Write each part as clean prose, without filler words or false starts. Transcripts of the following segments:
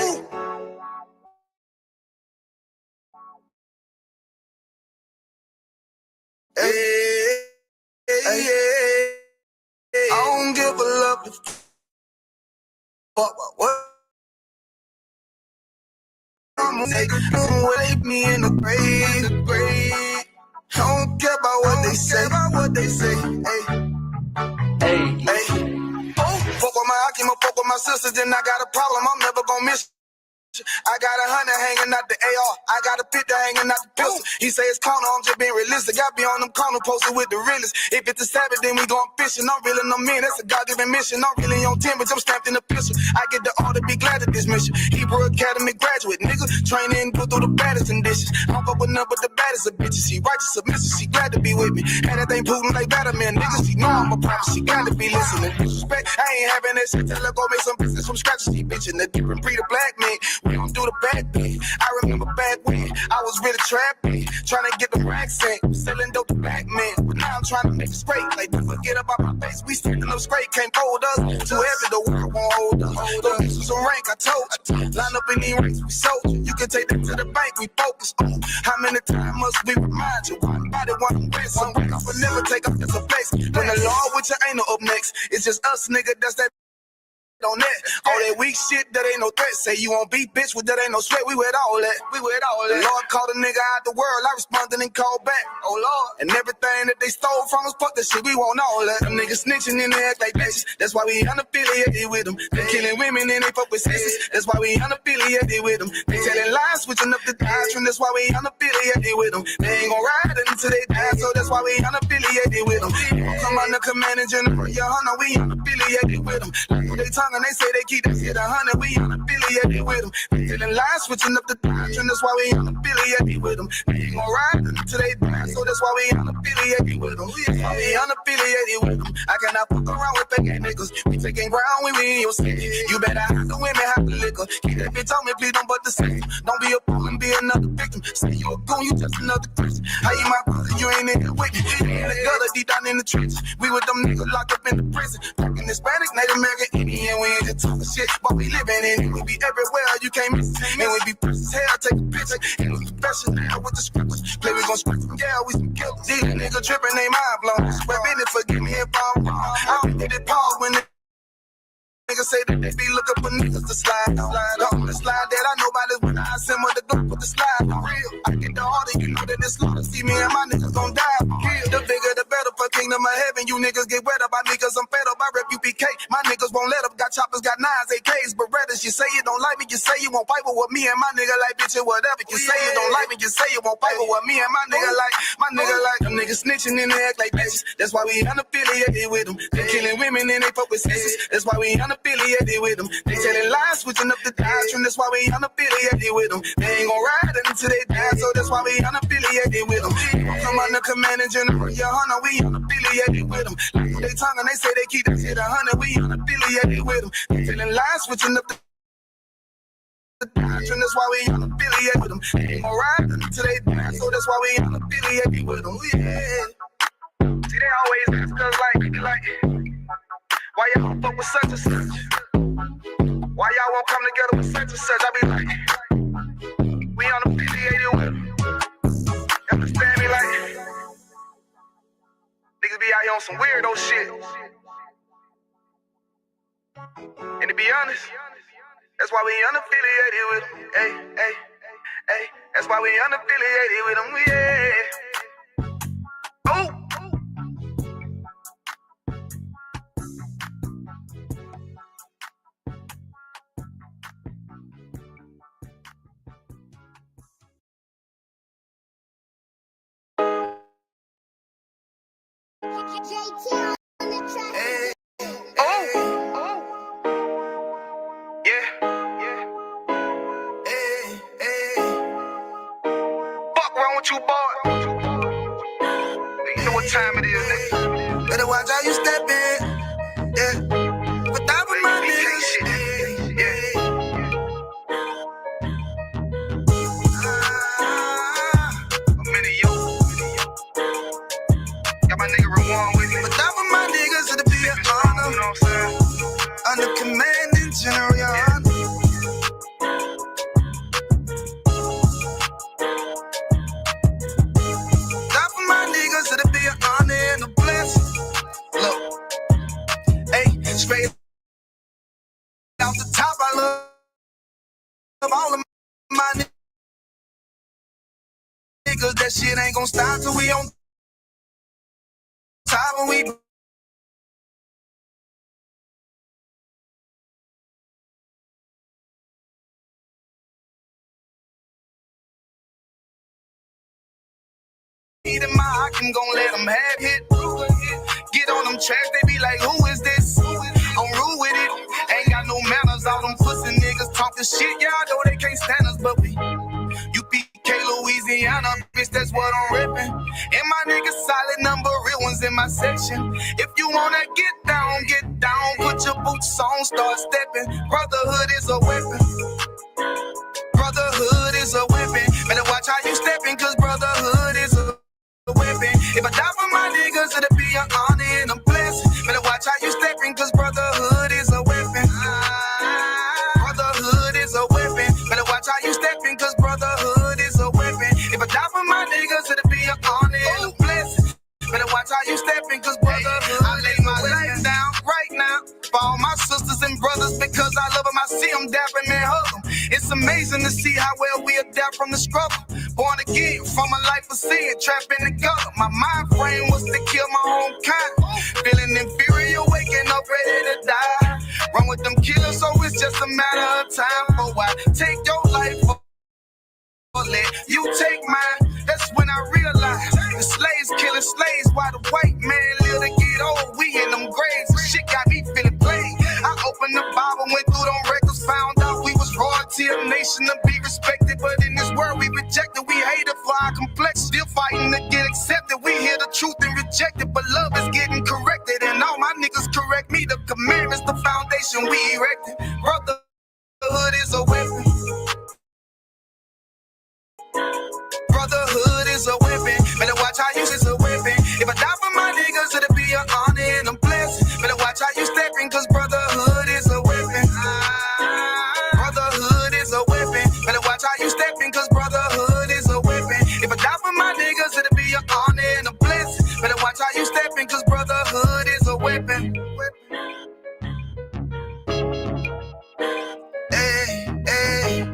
I don't give a love what I'm gonna take me in the grave. I don't care about what they say. Hey. Fuck with my Akima, fuck with my sisters, then I got a problem I'm never gonna miss. I got 100 hanging out the AR. I got a 50 hanging out the pistol. He say it's corner, I'm just being realistic. I be on them corner posted with the realest. If it's a Sabbath, then we going fishing. I'm reeling them in. That's a God-given mission. I'm really on 10, but I'm strapped in the pistol. I get the order, be glad of this mission. Hebrew Academy graduate, nigga. Training, go through the baddest conditions. I don't fuck with none but the baddest of bitches. She righteous, submissive, she glad to be with me. And that ain't Putin like Batman, nigga. She know I'm a prophet, she glad to be listening. Disrespect, I ain't having that shit. Tell her go make some business from scratch. She bitching the different breed of black men. We don't do the bad thing. I remember back when I was really trapping, trying to get the racks in, selling dope to black men. But now I'm trying to make it straight. Like, don't forget about my face. We standing up straight, can't hold us. Too heavy, the world won't hold us. Don't get some rank, I told you. Line up in these ranks, we soldier. You can take that to the bank, we focus on. How many times must we remind you? One body, one race, one rank. I will never take up this a place. When the law with you ain't no up next, it's just us, nigga, that's that. On that, all that weak shit, that ain't no threat. Say you won't beat, bitch, with that ain't no sweat. We with all that. The Lord called a nigga out the world. I responded and called back. Oh Lord, and everything that they stole from us, fuck that shit. We want all that. Them niggas snitching and they act like bitches. That's why we unaffiliated with them. They killing women and they fuck with sisters. That's why we unaffiliated with them. They telling lies, switching up the doctrine. That's why we unaffiliated with them. They ain't gon' ride until they die, so that's why we unaffiliated with them. Come on, the command in general, your honor, we unaffiliated with them. Like they tongue and they say they keep that shit 100, we unaffiliated with them. They telling lies, switching up the doctrine, that's why we unaffiliated with them. They ain't gon' ride until they die, so that's why we unaffiliated with them. We unaffiliated with them. I cannot fuck around with fake niggas. We taking ground when we in your city. You better hide the women, hide the liquor. Keep that bitch on me, please don't but the same. Don't be a fool and be another victim. Say you a goon, you just another Christian. How you my brother, you ain't in here with me. In the gutter, deep down in the trenches. We with them niggas locked up in the prison. Fucking Hispanic, Native American, Indian, we ain't just talking shit, but we living in it. We be everywhere, you can't miss it. And we be fresh as hell, take a picture. And we special now with the scriptures. Play, we gon' scratch them, yeah, we some killers. These niggas tripping, they mind blown. But business, forgive me if I'm wrong. I don't get it pause when it niggas say that they be looking for niggas to slide on the slide that I know about is when I send with the gun with the slide for real. I get the order, you know that it's slaughter. See me and my niggas gon' die for real. The bigger the better for kingdom of heaven. You niggas get wet up by niggas, I'm fed up. I rep UPK. My niggas won't let up. Got choppers, got nines, AKs, Berettas. You say you don't like me, you say you won't fight with me and my nigga like bitch or whatever. You say you don't like me, you say you won't fight with me and my nigga like them niggas snitching and they act like bitches. That's why we unaffiliated with them. They killing women and they fuck with sisters. That's why we unaffiliated with them. They telling lies, switching up the doctrine. That's why we unaffiliated with them. They ain't gon' ride until they die, so that's why we unaffiliated with them. Come on, the command in general, your honor, we unaffiliated with them. Like they tongue and they say they keep that shit 100, we unaffiliated with them. They telling lies, switching up the doctrine. That's why we unaffiliated with them. They ain't gon' ride until they die, so that's why we unaffiliated with them. Yeah. See, they always ask us like, why y'all fuck with such and such? Why y'all won't come together with such and such? I be like, we unaffiliated with them. You understand me? Like, niggas be out here on some weirdo shit. And to be honest, that's why we unaffiliated with them. Hey, that's why we unaffiliated with them. Yeah. Oh. Hey. Oh. Yeah. Hey. Fuck wrong with you, boy? You know what time it is, nigga. Better watch how you step in. Yeah. But that was my nigga. Yeah. I'm in yo. Got my nigga Rewan with me. But that was my niggas to the be honor. You know what I'm saying? Under command in general, your honor. all of my niggas, that shit ain't gon' stop till we on top and we in my hockin' gon' let them have it. Get on them tracks, they be like, who is this? I'm rude with it. Ain't got no manners, all them pussy niggas talkin' shit. Y'all know they can't stand us, but we UPK, Louisiana, bitch, that's what I'm reppin'. And my niggas solid, number real ones in my section. If you wanna get down, put your boots on, start steppin'. Brotherhood is a weapon. Brotherhood is a weapon. Better watch how you steppin', cause brotherhood is a weapon. If I die for my niggas, it'll be an honor and a blessing. Better watch how you steppin', cause brotherhood is a weapon. Brotherhood is a weapon. Better watch how you steppin', cause brotherhood is a weapon. If I die for my niggas, it'll be an honor and a blessing. Better watch how you steppin', cause brotherhood. I lay my life down right now for all my sisters and brothers, because I love them. I see them dapping and hug them. It's amazing to see how well we adapt from the struggle. Born again from a life of sin, trapped in the gutter. My mind frame was to kill my own kind. Feeling inferior, waking up ready to die. Run with them killers, so it's just a matter of time. For I take your life, or let you take mine. That's when I realized the slaves killing slaves while the white man live to get old. We in them graves, and shit got me feeling plain. I opened the Bible, went through them records, found out we was royalty, a nation to be respected. But in this world we rejected, we hated for our complex. Still fighting to get accepted. We hear the truth and reject it, but love is getting corrected. And all my niggas correct me. The commandments, the foundation we erected. Brotherhood is a weapon. Brotherhood is a weapon. Better watch how you use it, a weapon. If I die for my niggas, it'll be an honor and a blessing. Better watch how you steppin', cause brotherhood is a weapon. Brotherhood is a weapon. Better watch how you steppin', cause brotherhood is a weapon. If I die for my niggas, it'll be an honor and a blessing. Better watch how you steppin', cause brotherhood is a weapon. Hey, hey.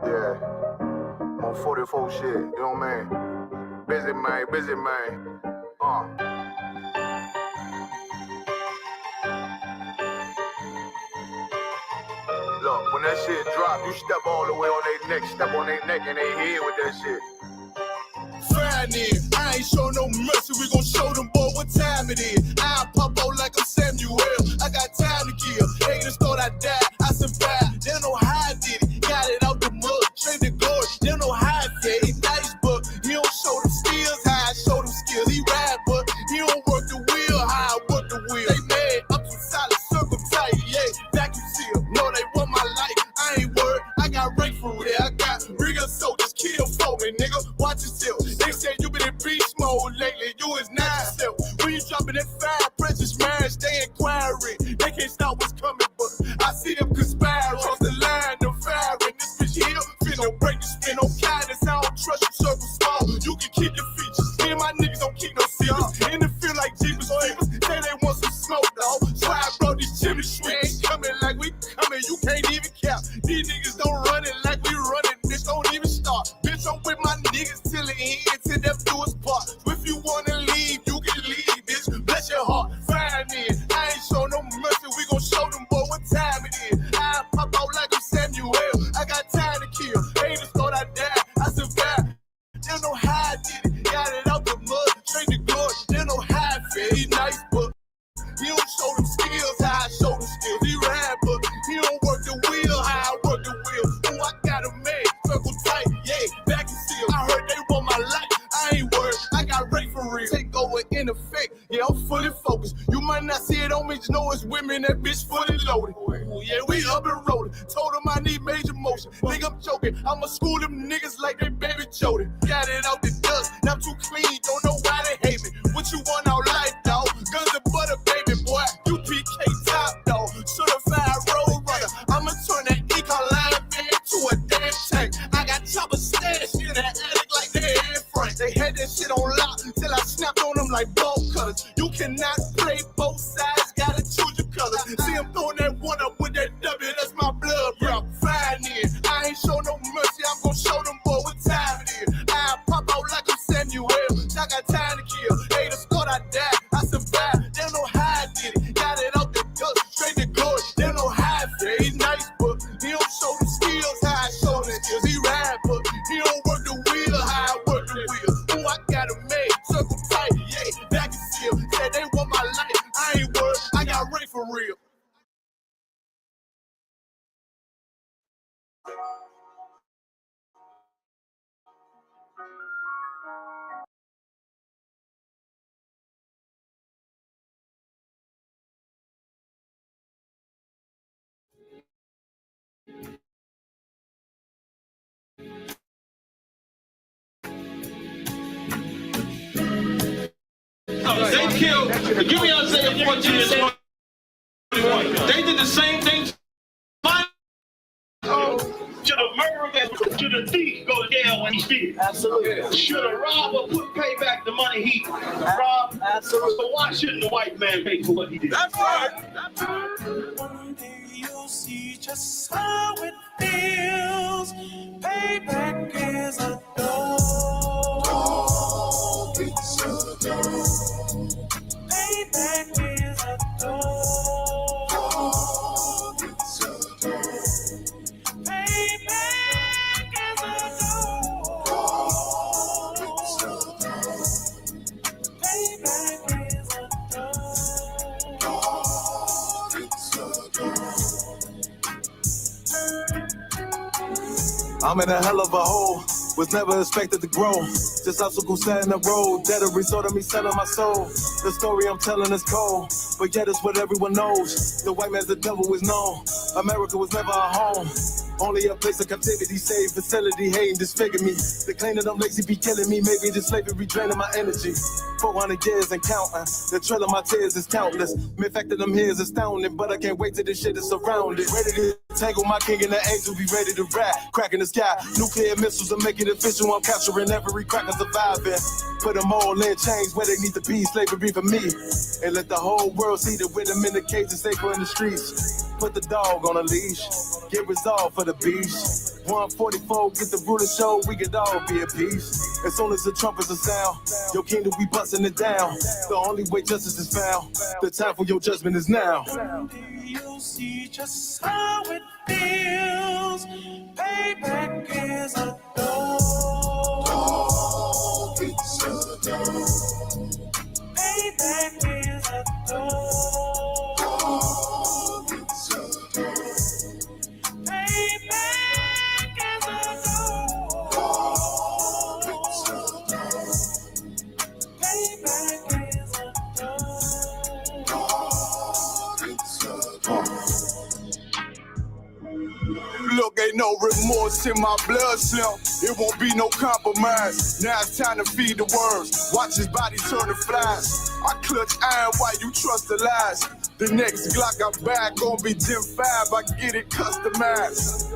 Yeah, I'm on 44 shit, you know what I mean? Busy man. Look, when that shit drop, you step all the way on their neck, step on their neck and they head with that shit. Fine in, I ain't show no mercy, we gon' show them boy what time it is. I pop out like I'm Samuel, I got time to kill. Haters thought I died, I survived. They don't know how I did it, got it out the mud, straight to glory. They don't know how I did it, nice but he don't show them skills, how I show them skills. He ride but he don't work the wheel, how I work the wheel. They mad, up to solid, circle tight, yeah, vacuum seal. No, they want my life, I ain't worried, I got rank for real. I got real soldiers, kill for me, nigga, watch yourself. They say you been in beast mode lately, you is not yourself. When you dropping that fire, precious marriage, they inquiring. They can't stop what's coming, but I see them conspiring. Cross the line, them firing. This bitch here, finna break the spin on kindness. I don't trust you, circle small. You can keep your features. Me and my niggas don't keep no secrets. In the feel like Jeepers Creepers. Say they want some smoke, dog. So I brought these chimney sweeps. Coming like we coming, you can't even count. These niggas don't run it like we running. Bitch, don't even start. Bitch, I'm with my niggas till the end, till death do us part. If you wanna leave, you can leave, bitch. Bless your heart, fine in. I ain't show no mercy, we gon' show them boy what time it is. I pop out like I'm Samuel, I got time to kill. Haters thought I died, I survived. They don't know how I did it, got it out the mud, straight to glory. They don't know how I feel, he nice, but he don't show them skills, how I show them skills. He ride, but he don't work the wheel, how I work the wheel. Ooh, I got a man, circle tight, yeah, back and seal. I heard they want my life, I ain't worried, I got rank for real. real. Take over in effect, yeah, I'm fully focused. You might not see it on me, just know it's women, that bitch fully loaded. Ooh, yeah, we up and rolling. Told them I need major motion. Think I'm joking, I'ma school them niggas like they baby Jody. Got it out the dust, now I'm too clean, don't know why they hate me. What you want out life, dog? Guns and butter, baby boy. You PK top, dog. Certified road runner. I'ma turn that Ecoline into a damn tank. I got chopper stash in that attic like they Anne Frank. They had that shit on lock until I snapped on them like bolt cutters. You cannot play both sides, gotta choose your colors. See I'm throwing that one up with that W, that's my blood, bro. Fine in. I ain't show no mercy, I'm gonna show them boy what time it is. I pop out like I'm Samuel. I got time to kill. Hey, the start I died, I survived. They don't know how I did it. Got it out the dust, straight to glory. They don't know how I feel. He's nice, but he don't show the skills how I show the skills. He ride, but he don't work the wheel how I work the wheel. Ooh, I got a made, circle tight, yeah, back and seal. Said they want my life, I ain't worried, I got Ray for real. They killed, give me Isaiah 14 and 21. They did the same thing. Should a murderer, should a thief go to jail when he steals? Absolutely. Should a robber pay back the money he robbed? Absolutely. So why shouldn't the white man pay for what he did? That's right. That's right. One day you'll see just how it feels. Payback is a door. Payback is a door. Payback is a door. Payback is a I'm in a hell of a hole, was never expected to grow. Just obstacle set in the road, that a result of me selling my soul. The story I'm telling is cold, but yet it's what everyone knows. The white man's the devil is known. America was never a home, only a place of captivity, safe facility, hating, disfigure me. The claim that I'm lazy be killing me, maybe the slavery draining my energy. 400 years and counting, the trail of my tears is countless. The fact that I'm here is astounding, but I can't wait till this shit is surrounded. Ready to tangle my king and the angel, be ready to rap. Crack in the sky, nuclear missiles will make it official. I'm capturing every cracker surviving. Put them all in chains where they need to be, slavery for me. And let the whole world see the rhythm in the cage and safer in the streets. Put the dog on a leash, get resolved for the beast. 144, get the ruler show, we could all be at peace. As soon as the trumpets are sound, your kingdom we busting it down. The only way justice is found, the time for your judgment is now. Someday you'll see just how it feels. Payback is a door. Payback is a door. Payback is a door. Payback is a door. Look, ain't no remorse in my blood, Slim. It won't be no compromise. Now it's time to feed the worms. Watch his body turn to flies. I clutch iron while you trust the lies. The next Glock I buy gon' be Gen 5. I get it customized.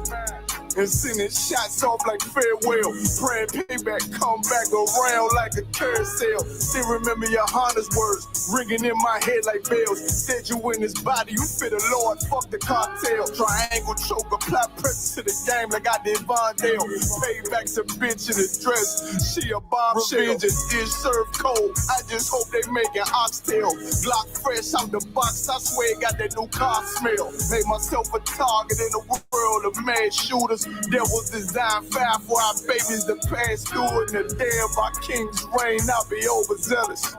And sending shots off like farewell. Praying payback come back around like a carousel. Still remember your Honda's words ringing in my head like bells. Said you in his body, you fit a Lord, fuck the cocktail. Triangle choke, apply pressure to the game like I did Vondale. Payback's a bitch in a dress, she a bombshell. Revenge is dish served cold, I just hope they making oxtail. Glock fresh out the box, I swear it got that new car smell. Made myself a target in a world of mad shooters. Devils design fire for our babies to pass through. In the day of our king's reign, I'll be overzealous.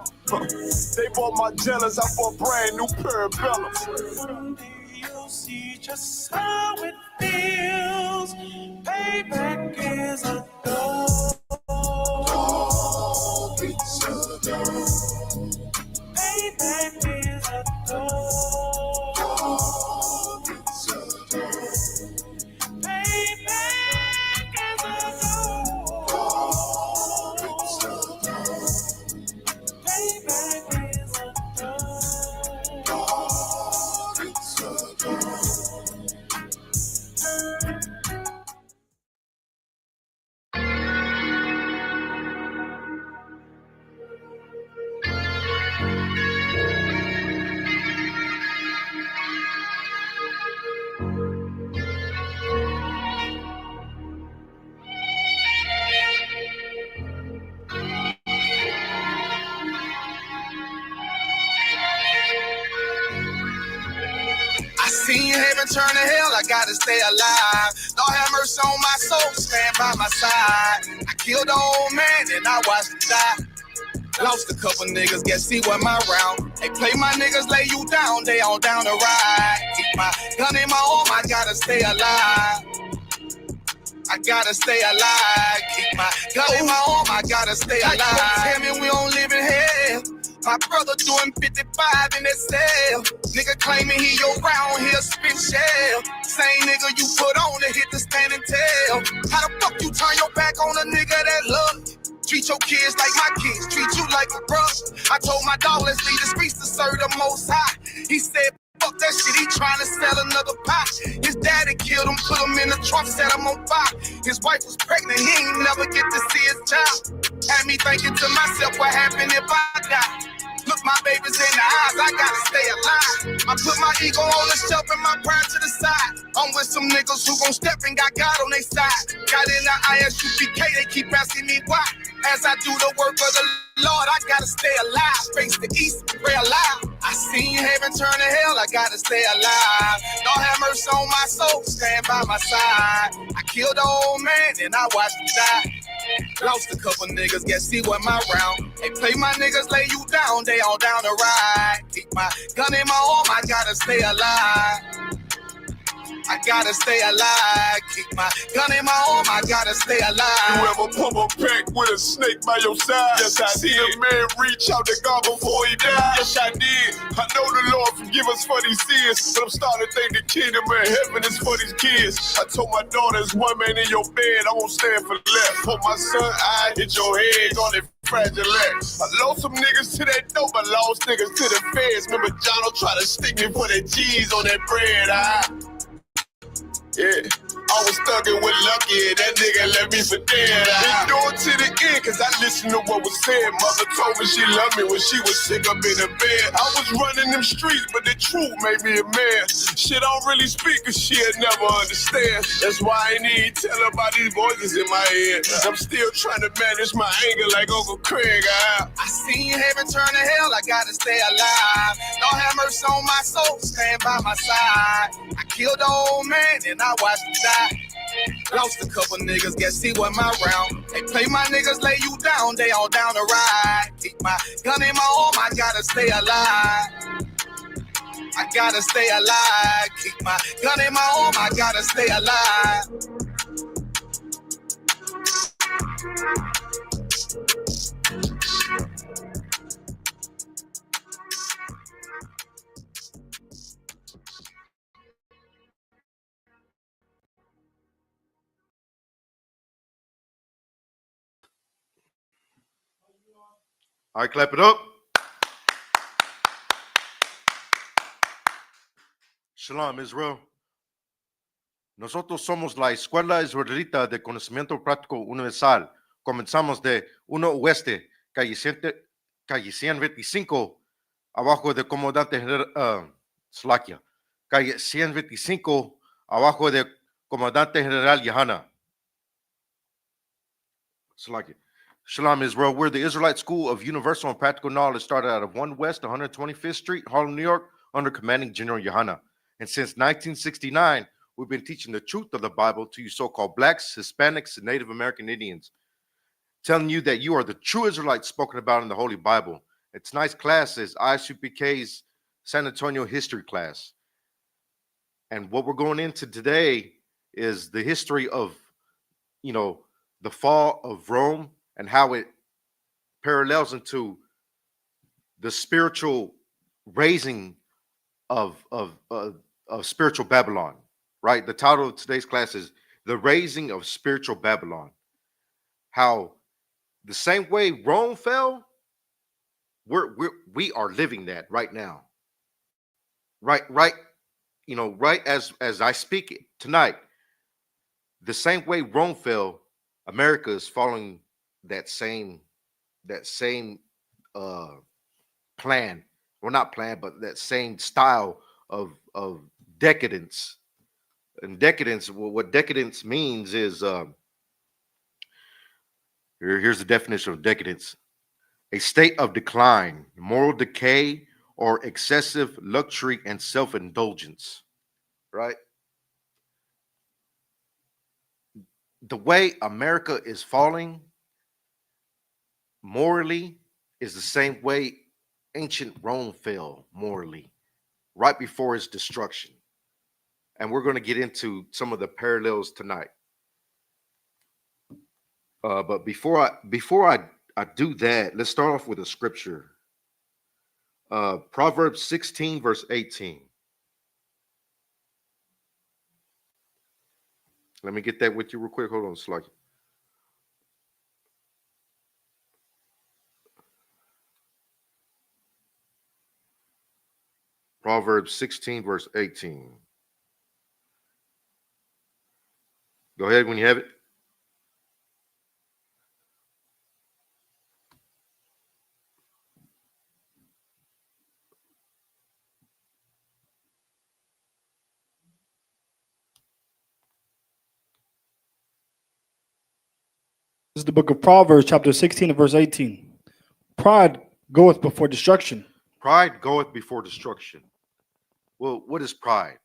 They bought my jealous, I bought brand new pair of bellows. Someday you'll see just how it feels. Payback is a door. Payback is a God, it's a God. I seen heaven turn to hell, I gotta stay alive. Lord have mercy on my soul, stand by my side. I killed the old man and I watched him die. Lost a couple niggas, guess see what my round. They play my niggas, lay you down, they all down the ride. Keep my gun in my arm, I gotta stay alive. I gotta stay alive. Keep my gun in my arm, I gotta stay alive. Tell me we don't live in hell. My brother doing 55 in that cell. Nigga claiming he your round, he'll spit shell. Same nigga you put on to hit the stand and tell. How the fuck you turn your back on a nigga that love you? Treat your kids like my kids, treat you like a brother. I told my dog, let's leave the streets to serve the most high. He said, fuck that shit, he trying to sell another pot. His daddy killed him, put him in the trunk, set him on fire. His wife was pregnant, he ain't never get to see his child. Had me thinking to myself, what happened if I die? Look my babies in the eyes, I gotta stay alive. I put my ego on the shelf and my pride to the side. I'm with some niggas who gon' step and got God on their side. Got in the Isupk, they keep asking me why. As I do the work of the Lord, I gotta stay alive. Face the east, pray alive. I seen heaven turn to hell, I gotta stay alive. Lord have mercy on my soul, stand by my side. I killed the old man and I watched him die. Lost a couple niggas, guess see what my round. They play my niggas, lay you down, they all down the ride. Keep my gun in my arm, I gotta stay alive. I gotta stay alive. Keep my gun in my arm, I gotta stay alive. You ever pump a pack with a snake by your side? Yes, I did. A man reach out to God before he died? Yes, I did. I know the Lord forgive us for these sins, but I'm starting to think the kingdom of heaven is for these kids. I told my daughter, there's one man in your bed, I won't stand for left. For my son, I hit your head on it. Fragile legs. I lost some niggas to that dope, I lost niggas to the feds. Remember Jono tried to stick me for that cheese on that bread, yeah, I was thugging with Lucky, that nigga left me for dead. Endured to the end, cause I listened to what was said. Mother told me she loved me when she was sick up in the bed. I was running them streets, but the truth made me a man. Shit, I don't really speak, cause she'll never understand. That's why I ain't even tell her about these voices in my head. I'm still trying to manage my anger like Uncle Craig. I seen heaven turn to hell, I gotta stay alive. Lord have mercy on my soul, stand by my side. I killed the old man and I watched him die. Lost a couple niggas, guess see what my round. They play my niggas, lay you down, they all down the ride. Keep my gun in my arm, I gotta stay alive. I gotta stay alive. Keep my gun in my arm, I gotta stay alive. All right, clap it up. Shalom, Israel. Nosotros somos la Escuela Israelita de Conocimiento Práctico Universal. Comenzamos de 1 Oeste, calle 125, abajo de Comandante General Slakia. Calle 125, abajo de Comandante General Yahana. Slakia. Shalom, Israel. We're the Israelite School of Universal and Practical Knowledge, started out of 1 West, 125th Street, Harlem, New York, under Commanding General Yohana. And since 1969, we've been teaching the truth of the Bible to you so-called Blacks, Hispanics, and Native American Indians, telling you that you are the true Israelites spoken about in the Holy Bible. Its tonight's class is Isupk's San Antonio history class. And what we're going into today is the history of, the fall of Rome, and how it parallels into the spiritual raising of spiritual Babylon, right? The title of today's class is The Raising of Spiritual Babylon. How the same way Rome fell, we are living that right now. Right, right as I speak it tonight. The same way Rome fell, America is following that same uh plan. Well, not plan, but that same style of decadence. And decadence, what decadence means is here's the definition of decadence: a state of decline, moral decay, or excessive luxury and self-indulgence. Right? The way America is falling morally is the same way ancient Rome fell morally, right before its destruction. And we're going to get into some of the parallels tonight. But before I do that, let's start off with a scripture. Proverbs 16, verse 18. Let me get that with you real quick. Hold on, Sluggy. Proverbs 16, verse 18. Go ahead when you have it. This is the book of Proverbs, chapter 16 and verse 18. Pride goeth before destruction. Pride goeth before destruction. Well, what is pride?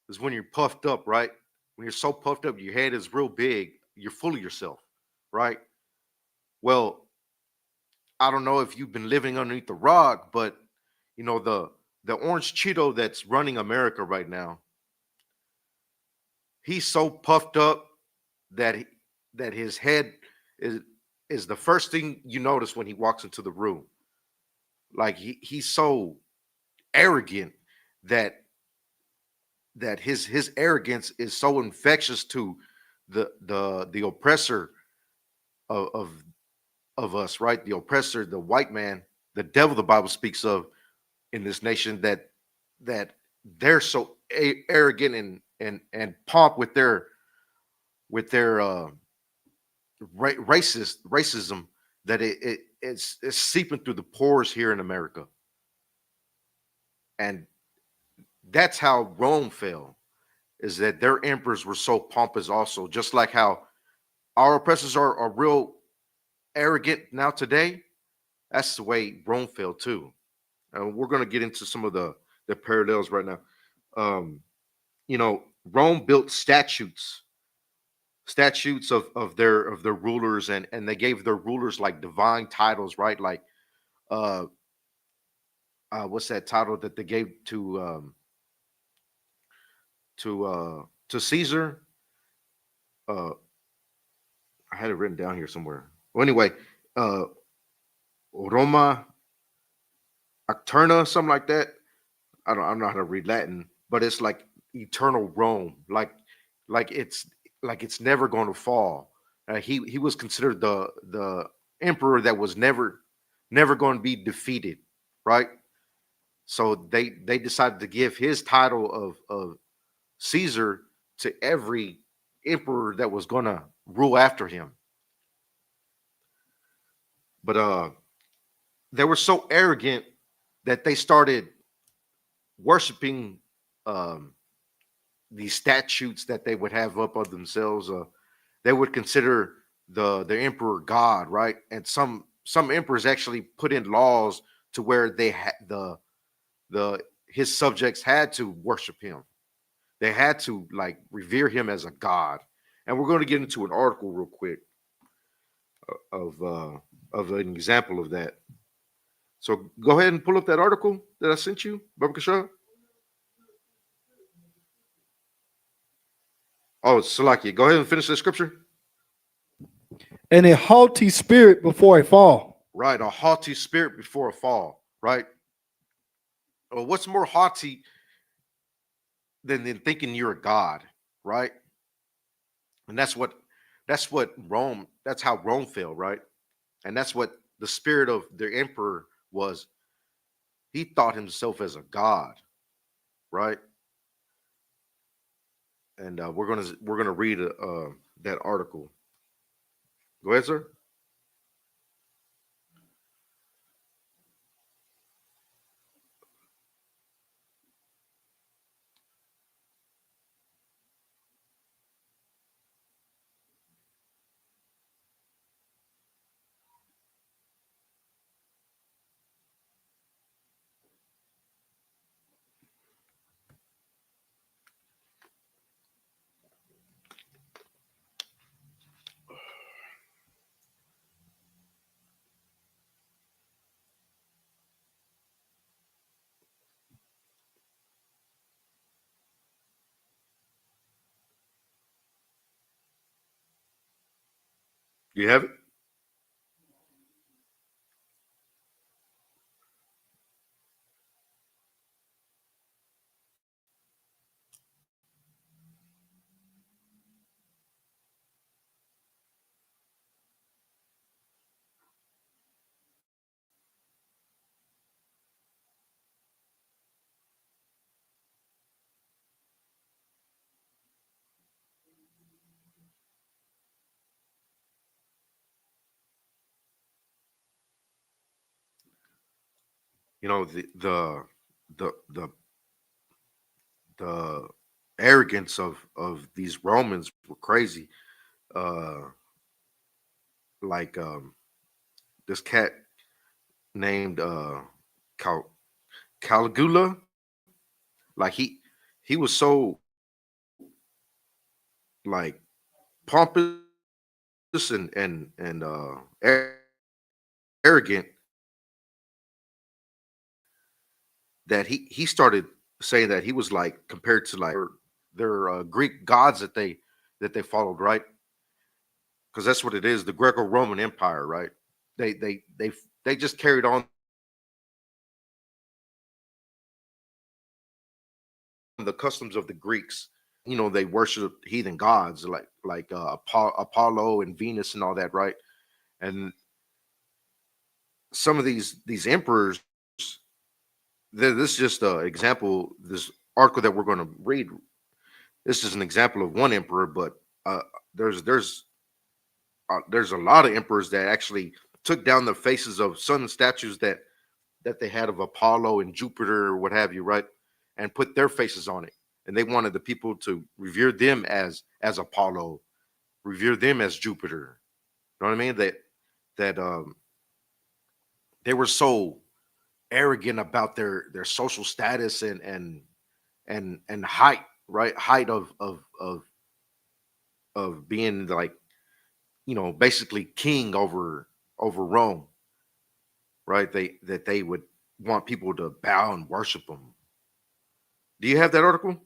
Is when you're puffed up, right? When you're so puffed up, your head is real big, you're full of yourself, right? Well, I don't know if you've been living underneath the rock, but the orange Cheeto that's running America right now, he's so puffed up that that his head is the first thing you notice when he walks into the room. Like he's so arrogant that his arrogance is so infectious to the oppressor of us, right? The oppressor, the white man, the devil the Bible speaks of in this nation, that they're so arrogant and pomp with their racism that it's seeping through the pores here in America. And that's how Rome fell, is that their emperors were so pompous also, just like how our oppressors are real arrogant now today. That's the way Rome fell too. And we're going to get into some of the parallels right now. Rome built statutes of their rulers, and they gave their rulers like divine titles, right? Like what's that title that they gave to Caesar? I had it written down here somewhere. Well, anyway, Roma Acterna, something like that. I don't know how to read Latin, but it's like eternal Rome, like it's never going to fall. He was considered the emperor that was never going to be defeated, right? So they decided to give his title of Caesar to every emperor that was going to rule after him. But they were so arrogant that they started worshiping these statutes that they would have up of themselves. They would consider the emperor God, right? And some emperors actually put in laws to where they had his subjects had to worship him. They had to like revere him as a god. And we're going to get into an article real quick of an example of that. So go ahead and pull up that article that I sent you, Baba Kasha. Oh, Salaki, go ahead and finish the scripture. And a haughty spirit before a fall. Right, a haughty spirit before a fall, right? Well, what's more haughty than thinking you're a god, right? And that's how Rome fell, right? And that's what the spirit of the emperor was he thought himself as a god, right? And we're gonna read that article. Go ahead, sir. You have it. You know the the arrogance of these Romans were crazy. Uh, like this cat named Cal- Caligula. Like he was so like pompous and arrogant that he started saying that he was like compared to like their Greek gods that they followed, right? Because that's what it is, the Greco-Roman Empire, right? They just carried on the customs of the Greeks. You know, they worshiped heathen gods like Apollo and Venus and all that, right? And some of these emperors, this is just an example. This article that we're going to read, this is an example of one emperor, but uh, there's there's a lot of emperors that actually took down the faces of sun statues that they had of Apollo and Jupiter or what have you, right? And put their faces on it. And they wanted the people to revere them as Apollo, revere them as Jupiter. You know what I mean? That they were so arrogant about their social status and height, right? Height of being like, you know, basically king over Rome, right? They would want people to bow and worship them. Do you have that article?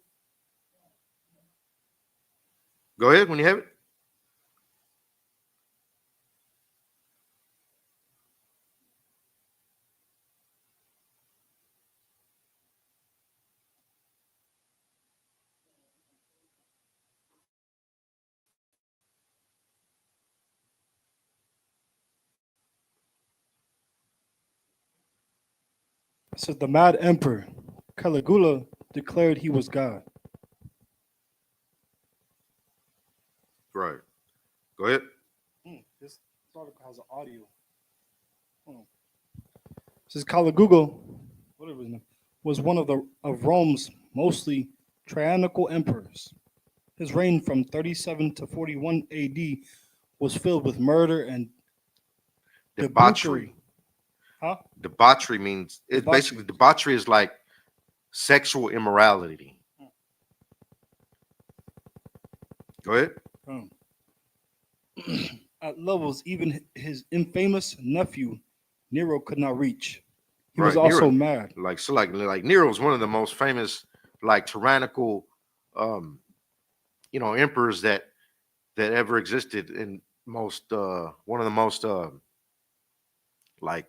Go ahead when you have it. It says the mad emperor Caligula declared he was God. Right. Go ahead. This article has an audio. Hold on. It says Caligula, whatever his name, was one of the of Rome's mostly tyrannical emperors. His reign from 37 to 41 AD was filled with murder and Debauchery. debauchery. Huh? Debauchery means it basically Debauchery. debauchery is like sexual immorality. Go ahead. Um, at levels even his infamous nephew Nero could not reach. He was Right. also Nero, mad. like Nero is one of the most famous like tyrannical um emperors that ever existed, and most one of the most like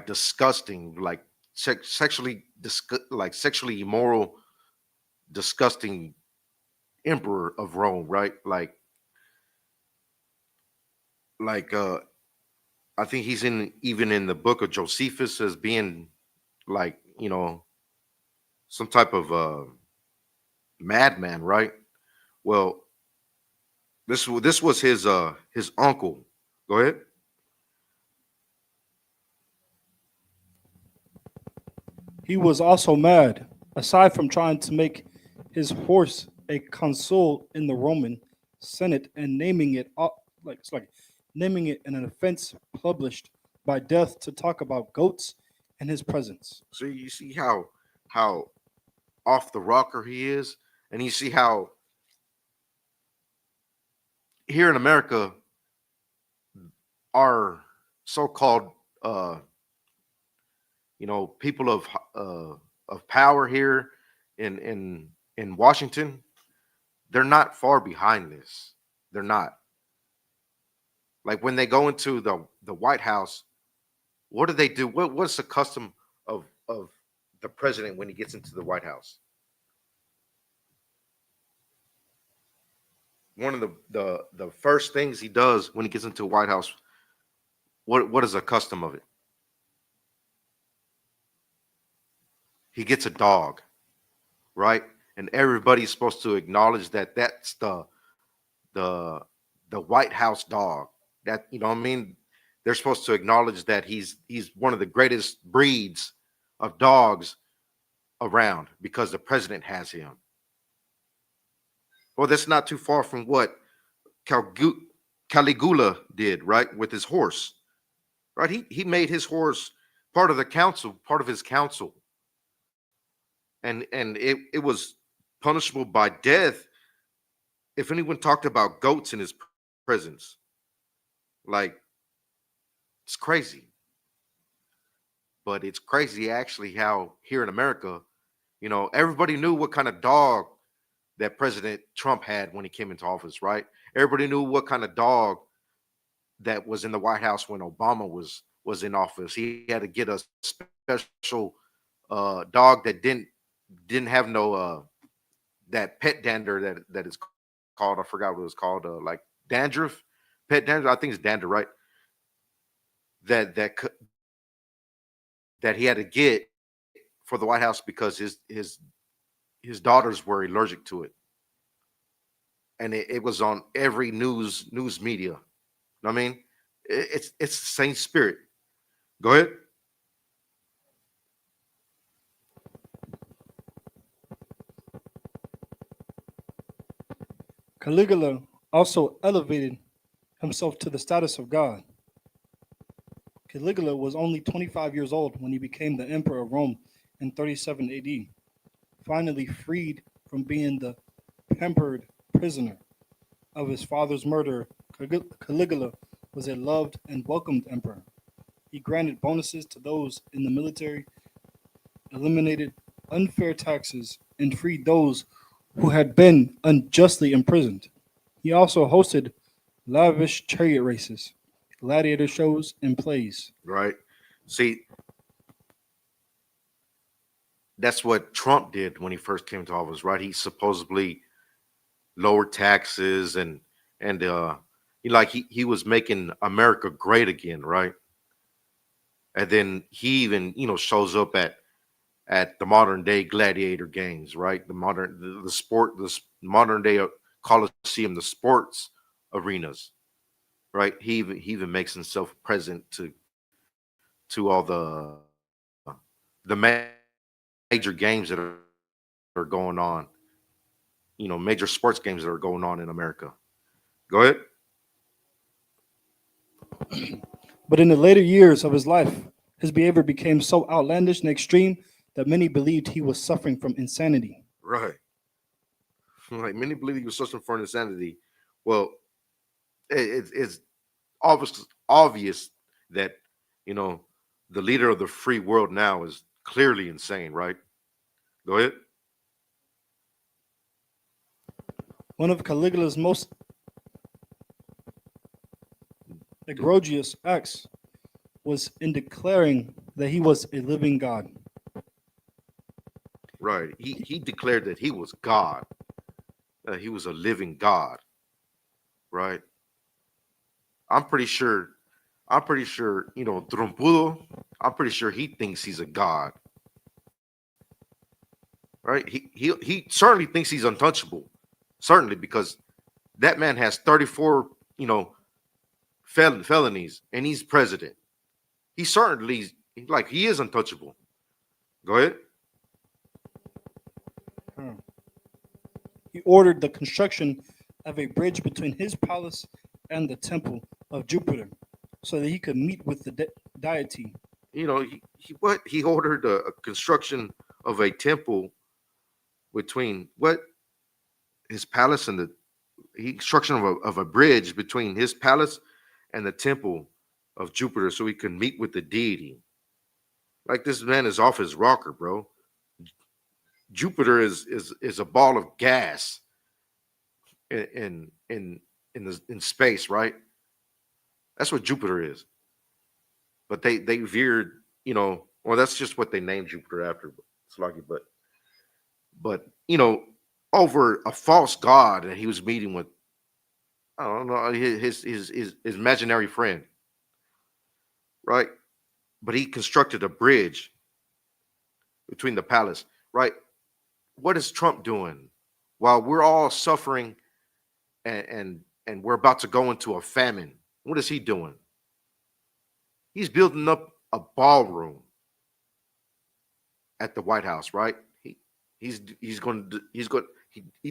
disgusting, like sexually immoral, disgusting emperor of Rome, right? Like I think he's even in the book of Josephus as being like, some type of madman, right? Well, this was his uncle. Go ahead. He was also mad. Aside from trying to make his horse a consul in the Roman Senate and naming it naming it an offense published by death to talk about goats in his presence. So you see how off the rocker he is, and you see how here in America, our so-called people of power here in Washington, they're not far behind this. They're not. Like when they go into the White House, what do they do? What's the custom of the president when he gets into the White House? One of the first things he does when he gets into the White House, what is the custom of it? He gets a dog, right? And everybody's supposed to acknowledge that that's the White House dog. That, you know what I mean? They're supposed to acknowledge that he's one of the greatest breeds of dogs around because the president has him. Well, that's not too far from what Caligula did, right, with his horse. Right? He made his horse part of the council, part of his council. And it was punishable by death if anyone talked about goats in his presence. Like, it's crazy. But it's crazy actually how here in America, everybody knew what kind of dog that President Trump had when he came into office, right? Everybody knew what kind of dog that was in the White House when Obama was in office. He had to get a special dog that didn't have no that pet dander that is called. I forgot what it was called. Like dandruff, pet dander. I think it's dander, right? That he had to get for the White House because his daughters were allergic to it, and it was on every news media. You know what I mean? It's the same spirit. Go ahead. Caligula also elevated himself to the status of God. Caligula was only 25 years old when he became the emperor of Rome in 37 AD. Finally freed from being the pampered prisoner of his father's murderer, Caligula was a loved and welcomed emperor. He granted bonuses to those in the military, eliminated unfair taxes, and freed those who had been unjustly imprisoned. He also hosted lavish chariot races, gladiator shows, and plays. Right. See, that's what Trump did when he first came to office, right? He supposedly lowered taxes and he was making America great again, right? And then he even shows up at the modern day gladiator games, right? The modern day Coliseum, the sports arenas, right? He even makes himself present to all the major games that are going on, major sports games that are going on in America. Go ahead. But in the later years of his life, his behavior became so outlandish and extreme that many believed he was suffering from insanity. Right. Like many believe he was suffering from insanity. Well, it's obvious that the leader of the free world now is clearly insane, right? Go ahead. One of Caligula's most egregious acts was in declaring that he was a living God. Right. He declared that he was God. He was a living God. Right. I'm pretty sure I'm pretty sure, Trompudo, I'm pretty sure he thinks he's a god, right? He certainly thinks he's untouchable, certainly because that man has 34, felonies, and he's president. He certainly like he is untouchable. Go ahead. Hmm. He ordered the construction of a bridge between his palace and the temple of Jupiter so that he could meet with the deity. He ordered a construction of a temple between what his palace and the he construction of a bridge between his palace and the temple of Jupiter so he could meet with the deity. Like this man is off his rocker, bro. Jupiter is a ball of gas in space, right? That's what Jupiter is. But they veered, well, that's just what they named Jupiter after. Sluggy, but over a false god that he was meeting with, I don't know, his imaginary friend, right? But he constructed a bridge between the palace, right? What is Trump doing while we're all suffering and we're about to go into a famine? What is he doing? He's building up a ballroom at the White House, right? He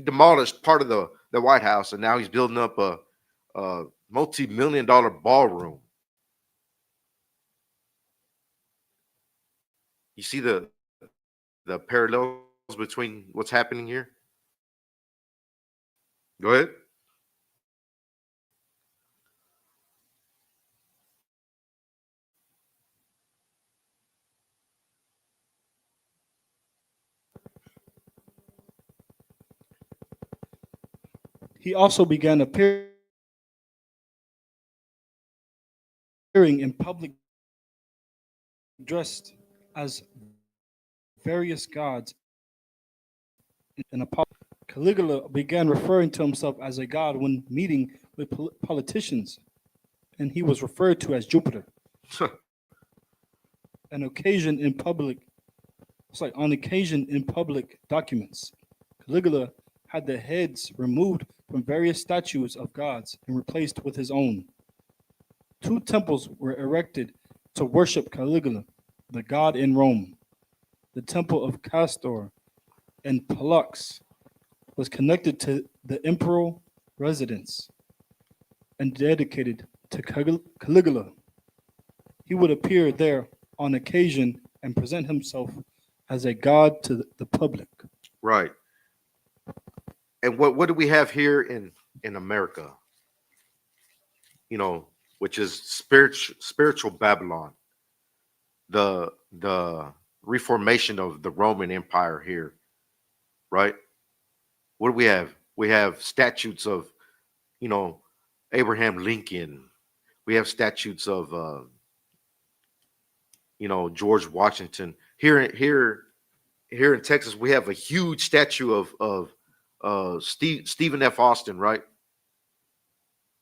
demolished part of the White House, and now he's building up a multi-million-dollar ballroom. You see the parallels between what's happening here? Go ahead. He also began appearing in public dressed as various gods in a Caligula began referring to himself as a god when meeting with politicians, and he was referred to as Jupiter. An occasion in public, on occasion in public documents, Caligula had the heads removed from various statues of gods and replaced with his own. Two temples were erected to worship Caligula, the god in Rome. The temple of Castor and Pollux was connected to the imperial residence and dedicated to Caligula. He would appear there on occasion and present himself as a god to the public. Right. And what do we have here in America? Which is spiritual Babylon, the reformation of the Roman Empire here, right? What do we have? We have statutes of, Abraham Lincoln. We have statutes of, George Washington. Here in Texas, we have a huge statue of Stephen F. Austin, right?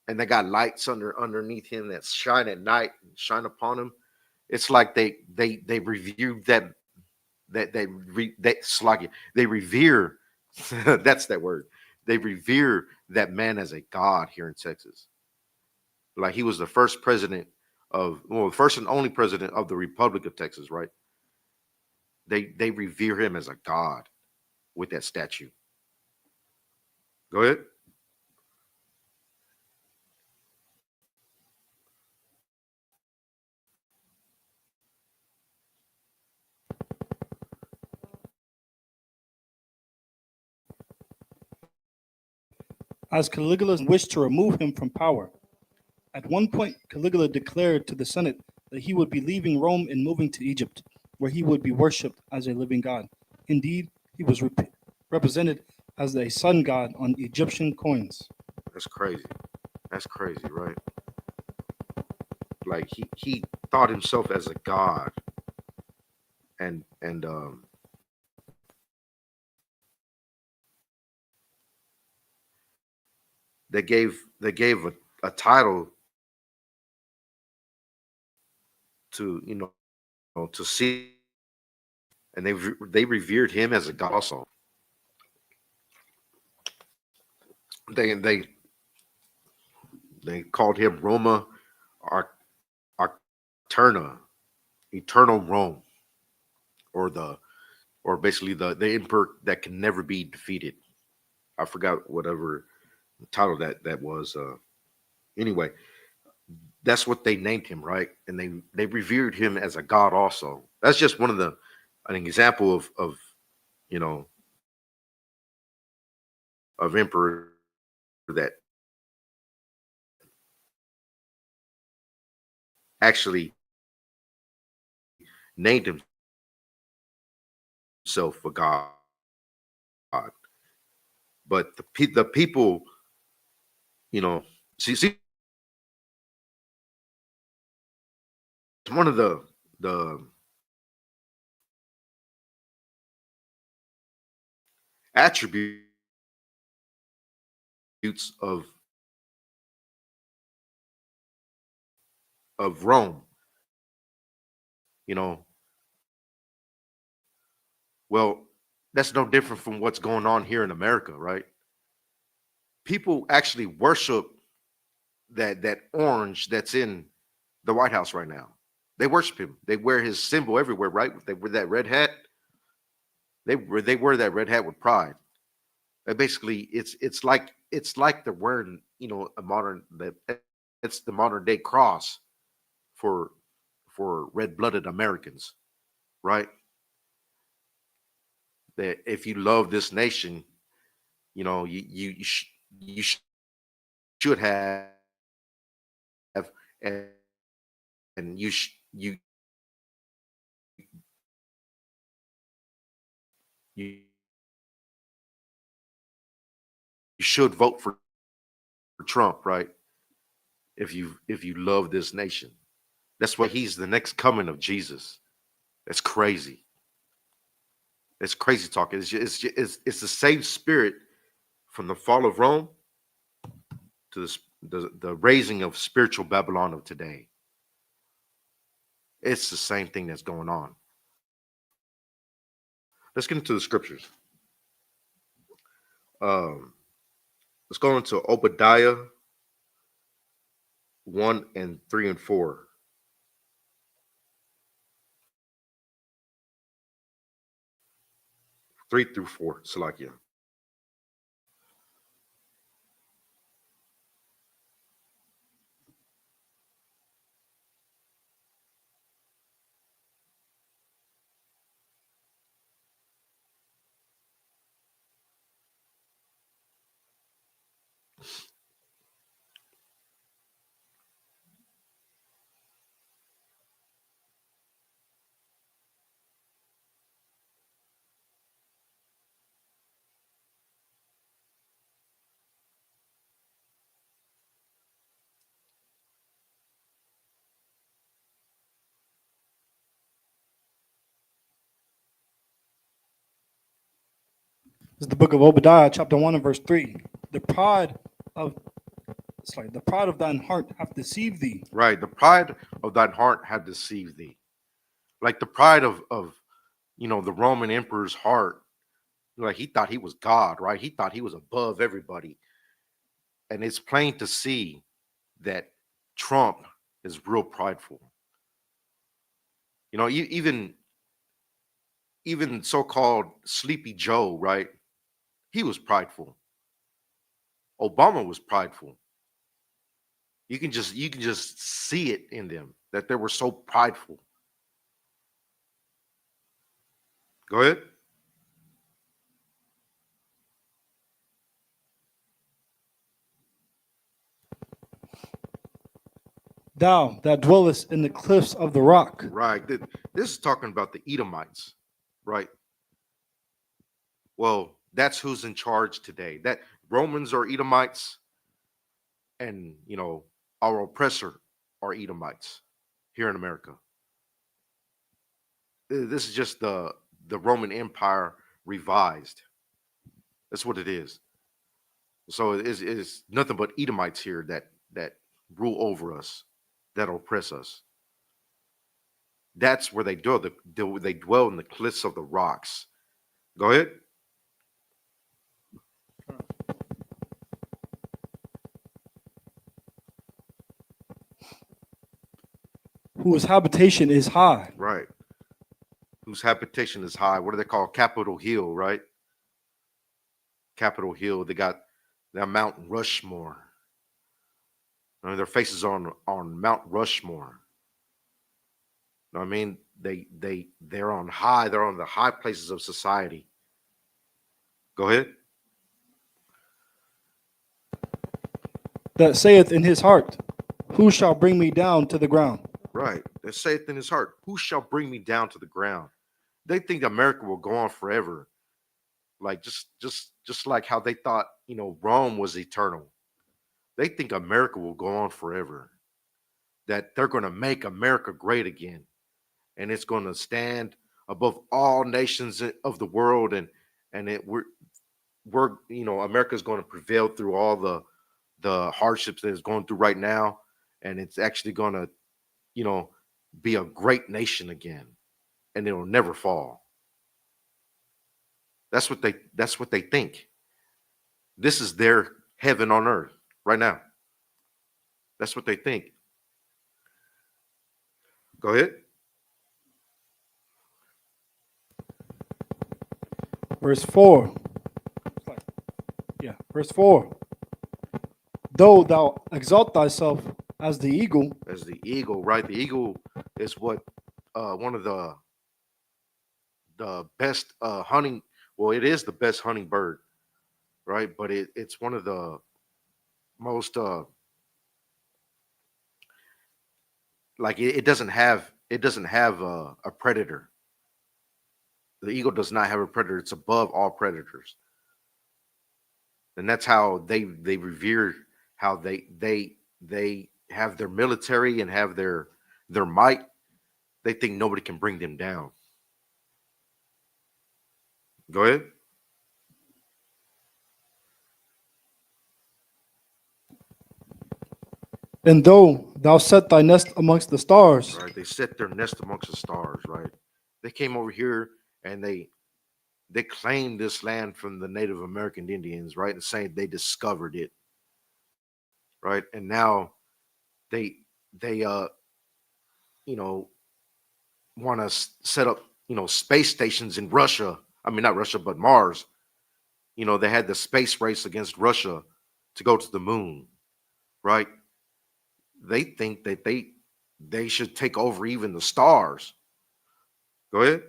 And they got lights underneath him that shine at night and shine upon him. It's like they reviewed they revere that's that word. They revere that man as a god here in Texas. Like he was the first president the first and only president of the Republic of Texas, right? They revere him as a god with that statue. Go ahead. As Caligula wished to remove him from power, at one point Caligula declared to the Senate that he would be leaving Rome and moving to Egypt, where he would be worshipped as a living god. Indeed, he was represented as a sun god on Egyptian coins. That's crazy. That's crazy, right? Like he thought himself as a god, and they gave a title to to see, and they revered him as a god also. They they called him Roma Arterna, eternal Rome, or basically the emperor that can never be defeated. I forgot whatever title that was. Anyway, that's what they named him, right? And they revered him as a god also. That's just one of an example of you know of emperor that actually named himself a god. But the people, see, one of the attributes of Rome, you know, well, that's no different from what's going on here in America, right? People actually worship that orange that's in the White House right now. They worship him. They wear his symbol everywhere, right? They wear that red hat. They wear that red hat with pride. Basically, it's like they're wearing, a modern that it's the modern day cross for red blooded Americans, right? That if you love this nation, you should have, and you you should vote for Trump, right? If you love this nation, that's why he's the next coming of Jesus. That's crazy. It's crazy talk. It's the same spirit from the fall of Rome to the raising of spiritual Babylon of today. It's the same thing that's going on. Let's get into the scriptures. Um, let's go into Obadiah 1 and 3 and 4. Three through four, Salakia. This is the book of Obadiah, chapter 1 and verse 3. The pride of the pride of thine heart hath deceived thee. Right. The pride of thine heart had deceived thee. Like the pride of the Roman emperor's heart. Like he thought he was God, right? He thought he was above everybody. And it's plain to see that Trump is real prideful. Even so-called Sleepy Joe, right? He was prideful. Obama was prideful. You can just see it in them that they were so prideful. Go ahead. Thou that dwellest in the cliffs of the rock. Right. This is talking about the Edomites, right? Well, that's who's in charge today. That Romans are Edomites, and our oppressor are Edomites here in America. This is just the Roman Empire revised. That's what it is. So it's nothing but Edomites here that rule over us, that oppress us. That's where they dwell. They dwell in the cliffs of the rocks. Go ahead. Whose habitation is high. Right. Whose habitation is high. What do they call Capitol Hill, right? Capitol Hill. They got that Mount Rushmore. I mean, their faces on Mount Rushmore. You know what I mean? They're on high. They're on the high places of society. Go ahead. That saith in his heart, who shall bring me down to the ground? Right. That saith in his heart, who shall bring me down to the ground? They think America will go on forever. Like just like how they thought, Rome was eternal. They think America will go on forever. That they're going to make America great again. And it's going to stand above all nations of the world, and America's going to prevail through all the hardships that it's going through right now, and it's actually going to be a great nation again, and it'll never fall. That's what they think. This is their heaven on earth right now. That's what they think. Go ahead. Verse 4. Verse 4. Though thou exalt thyself as the eagle. As the eagle, right? The eagle is what one of the best hunting. Well, it is the best hunting bird, right? But it's one of the most like it doesn't have a predator. The eagle does not have a predator. It's above all predators, and that's how they revere, how they have their military and have their might. They think nobody can bring them down. Go ahead. And though thou set thy nest amongst the stars. Right. They set their nest amongst the stars, right? They came over here and they claimed this land from the Native American Indians, right? And saying they discovered it. Right. And now they want to set up, space stations in Russia. I mean, not Russia, but Mars. They had the space race against Russia to go to the moon, right? They think that they should take over even the stars. Go ahead.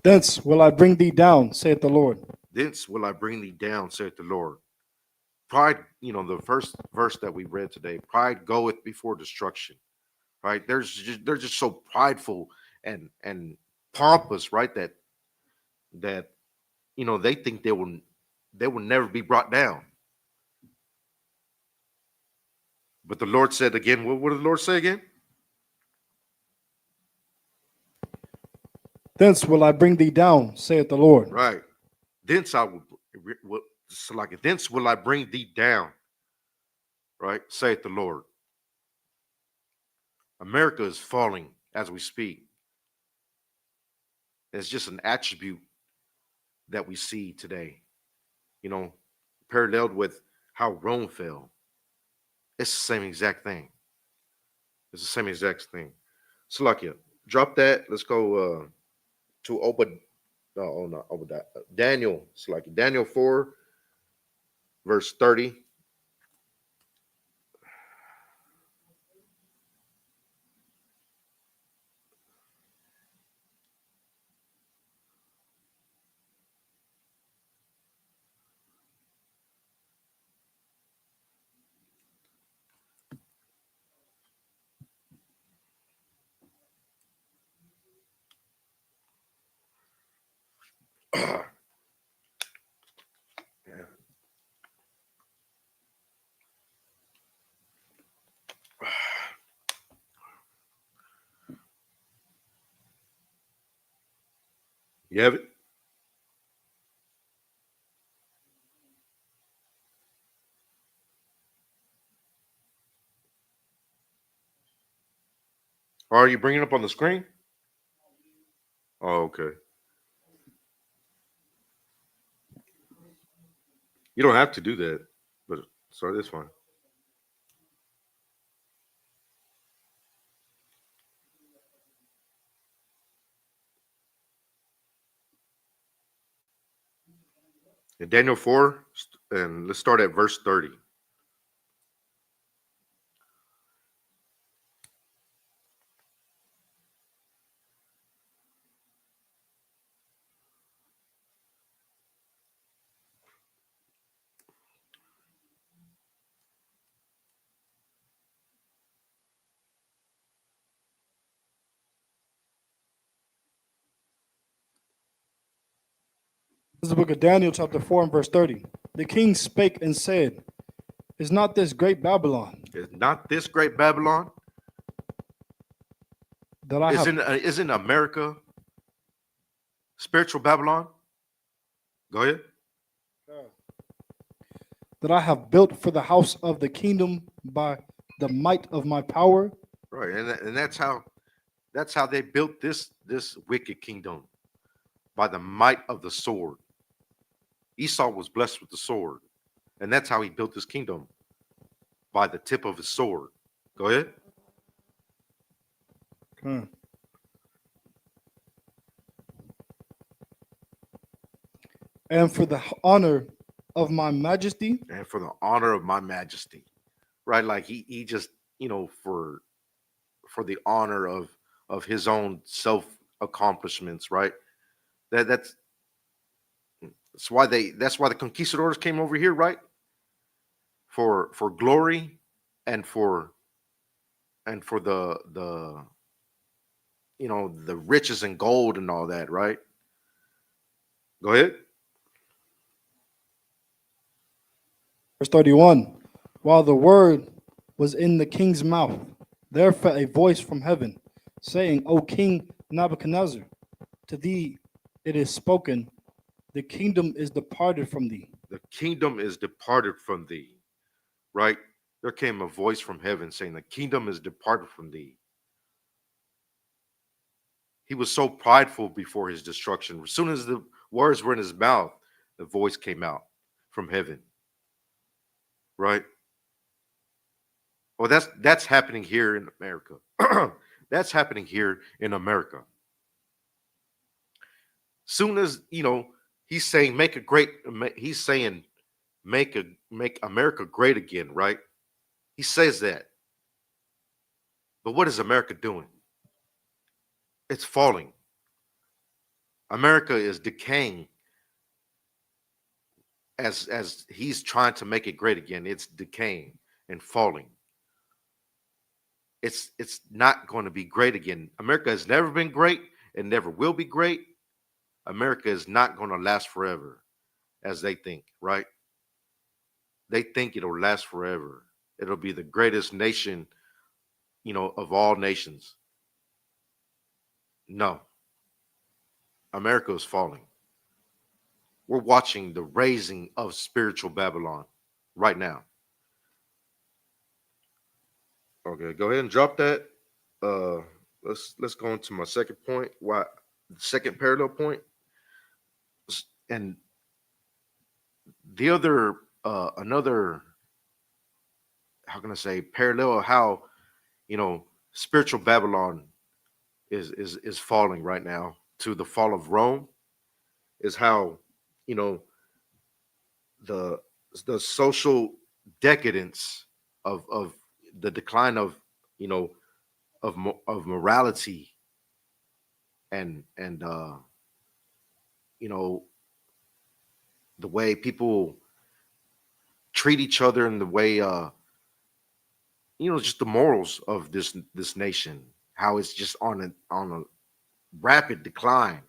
Thence will I bring thee down, saith the Lord. Thence will I bring thee down, saith the Lord. Pride, the first verse that we read today, pride goeth before destruction, right? They're just so prideful and pompous, right? That they think they will never be brought down. But the Lord said again, what did the Lord say again? Thence will I bring thee down, saith the Lord. Right. Thence thence will I bring thee down. Right, saith the Lord. America is falling as we speak. It's just an attribute that we see today, paralleled with how Rome fell. It's the same exact thing. It's the same exact thing. Salakia, drop that. Let's go to Daniel. Salakia. Daniel 4, verse 30. You have it? Or are you bringing it up on the screen? Oh, okay. You don't have to do that, but sorry, that's fine. In Daniel 4, and let's start at verse 30. This is the book of Daniel, chapter 4, and verse 30. The king spake and said, is not this great Babylon Is not this great Babylon? that I have Isn't America spiritual Babylon? Go ahead. that I have built for the house of the kingdom by the might of my power? Right, and that's how they built this wicked kingdom, by the might of the sword. Esau was blessed with the sword, and that's how he built his kingdom, by the tip of his sword. Go ahead. Okay. And for the honor of my majesty, And for the honor of my majesty, right? Like he just, for the honor of his own self accomplishments, right? That's why the conquistadors came over here, right? For glory, and for the the riches and gold and all that, right? Go ahead. verse 31. While the word was in the king's mouth, there fell a voice from heaven, saying, O King Nebuchadnezzar, to thee it is spoken, the kingdom is departed from thee. The kingdom is departed from thee, right? There came a voice from heaven saying, the kingdom is departed from thee. He was so prideful before his destruction. As soon as the words were in his mouth, the voice came out from heaven, right? Well, that's happening here in America. That's happening here in America. Soon as he's saying he's saying make America great again, right? He says that. But what is America doing? It's falling. America is decaying as he's trying to make it great again. It's decaying and falling. It's not going to be great again. America has never been great and never will be great. America is not going to last forever, as they think, right? They think it'll last forever. It'll be the greatest nation, of all nations. No. America is falling. We're watching the raising of spiritual Babylon right now. Okay, go ahead and drop that. Let's go into my second point. Why the second parallel point? And the other another, how can I say, parallel of how spiritual Babylon is falling right now to the fall of Rome, is how the social decadence of the decline of of morality, and the way people treat each other, and the way just the morals of this nation, how it's just on a rapid decline,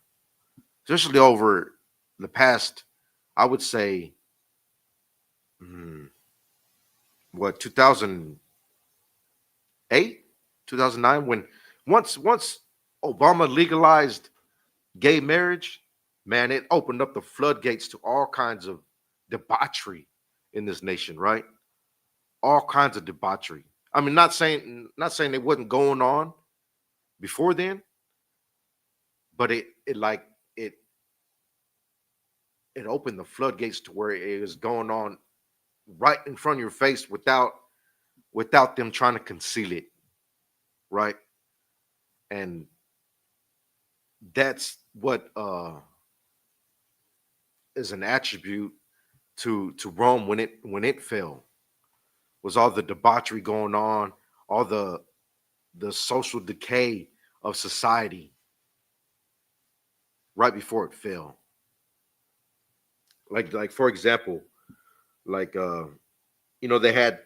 especially over the past, I would say, 2008, 2009, when once Obama legalized gay marriage, man, it opened up the floodgates to all kinds of debauchery in this nation, right? All kinds of debauchery. I mean, not saying it wasn't going on before then, but it it opened the floodgates to where it was going on right in front of your face without them trying to conceal it, right? And that's what is an attribute to Rome when it fell, was all the debauchery going on, all the social decay of society right before it fell. Like for example, like they had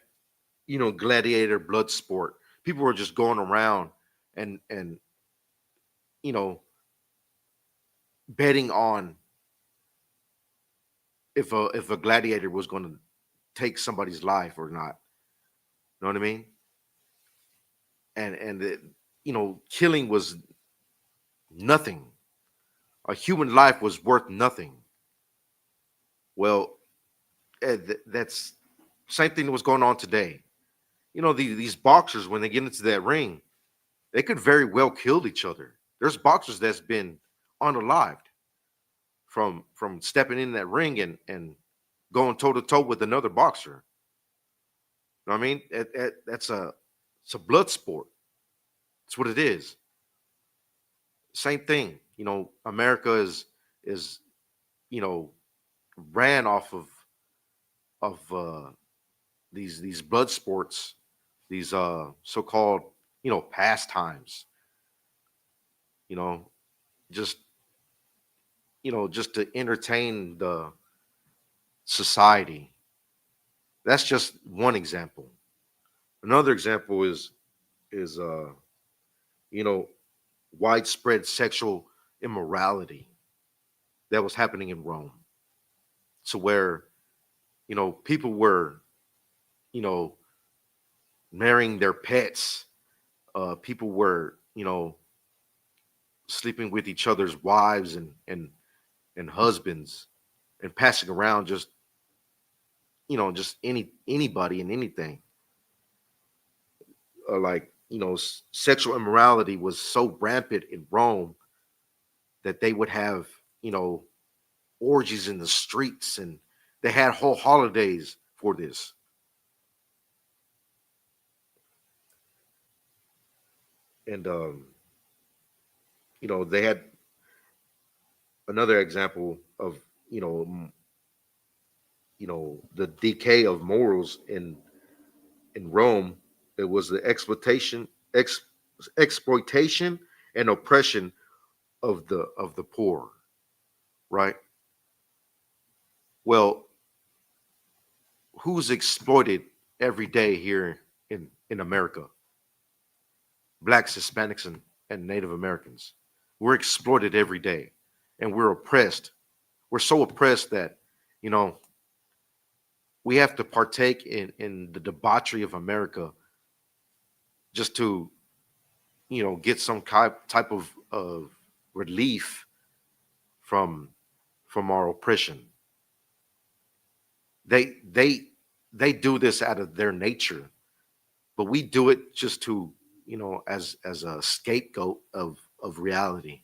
gladiator blood sport. People were just going around and you know betting on if a gladiator was going to take somebody's life or not. You know what I mean? And killing was nothing. A human life was worth nothing. Well, that's same thing that was going on today. These boxers, when they get into that ring, they could very well kill each other. There's boxers that's been unalived from stepping in that ring and going toe to toe with another boxer. You know what I mean? It's a blood sport. That's what it is. Same thing. America is ran off of these blood sports, these so-called pastimes. You know, just just to entertain the society. That's just one example. Another example is widespread sexual immorality that was happening in Rome, to where people were marrying their pets. People were sleeping with each other's wives and husbands, and passing around just anybody and anything. Sexual immorality was so rampant in Rome that they would have orgies in the streets, and they had whole holidays for this. And they had another example of the decay of morals in Rome. It was the exploitation and oppression of the poor, right? Well, who's exploited every day here in America? Blacks, Hispanics, and Native Americans. We're exploited every day, and we're oppressed. We're so oppressed that we have to partake in the debauchery of America just to get some type of relief from our oppression. They do this out of their nature, but we do it just to as a scapegoat of reality.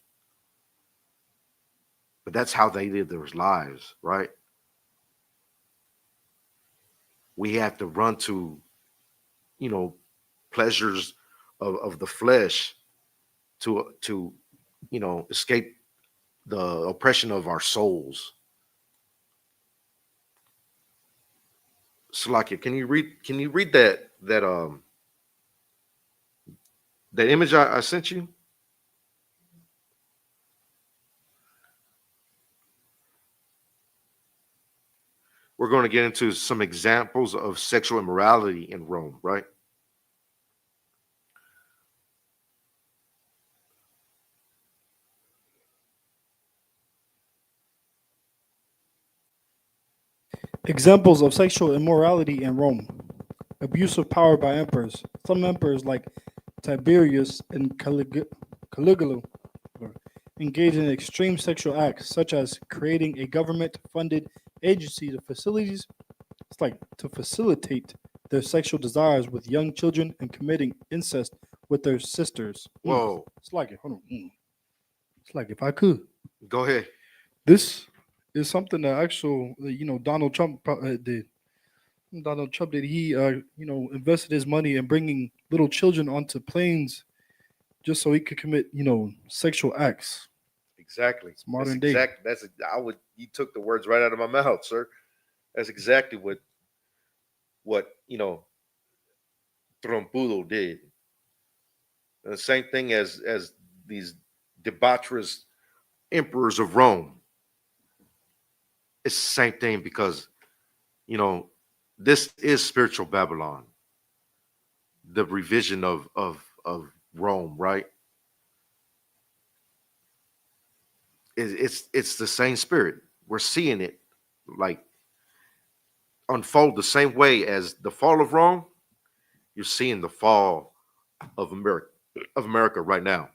But that's how they live their lives, right? We have to run to pleasures of the flesh to escape the oppression of our souls. Salakia, can you read that image I sent you? We're going to get into some examples of sexual immorality in Rome, right? Examples of sexual immorality in Rome. Abuse of power by emperors. Some emperors like Tiberius and Caligula engage in extreme sexual acts, such as creating a government-funded agency to facilities. It's like to facilitate their sexual desires with young children and committing incest with their sisters. Whoa. It's like it. Hold on. It's like if I could. Go ahead. This is something that Donald Trump did. Donald Trump did. He invested his money in bringing little children onto planes just so he could commit sexual acts. Exactly. It's modern day. You took the words right out of my mouth, sir. That's exactly what Trompudo did. And the same thing as these debaucherous emperors of Rome. It's the same thing because this is spiritual Babylon, the revision of Rome, right? It's the same spirit. We're seeing it like unfold the same way as the fall of Rome. You're seeing the fall of America right now.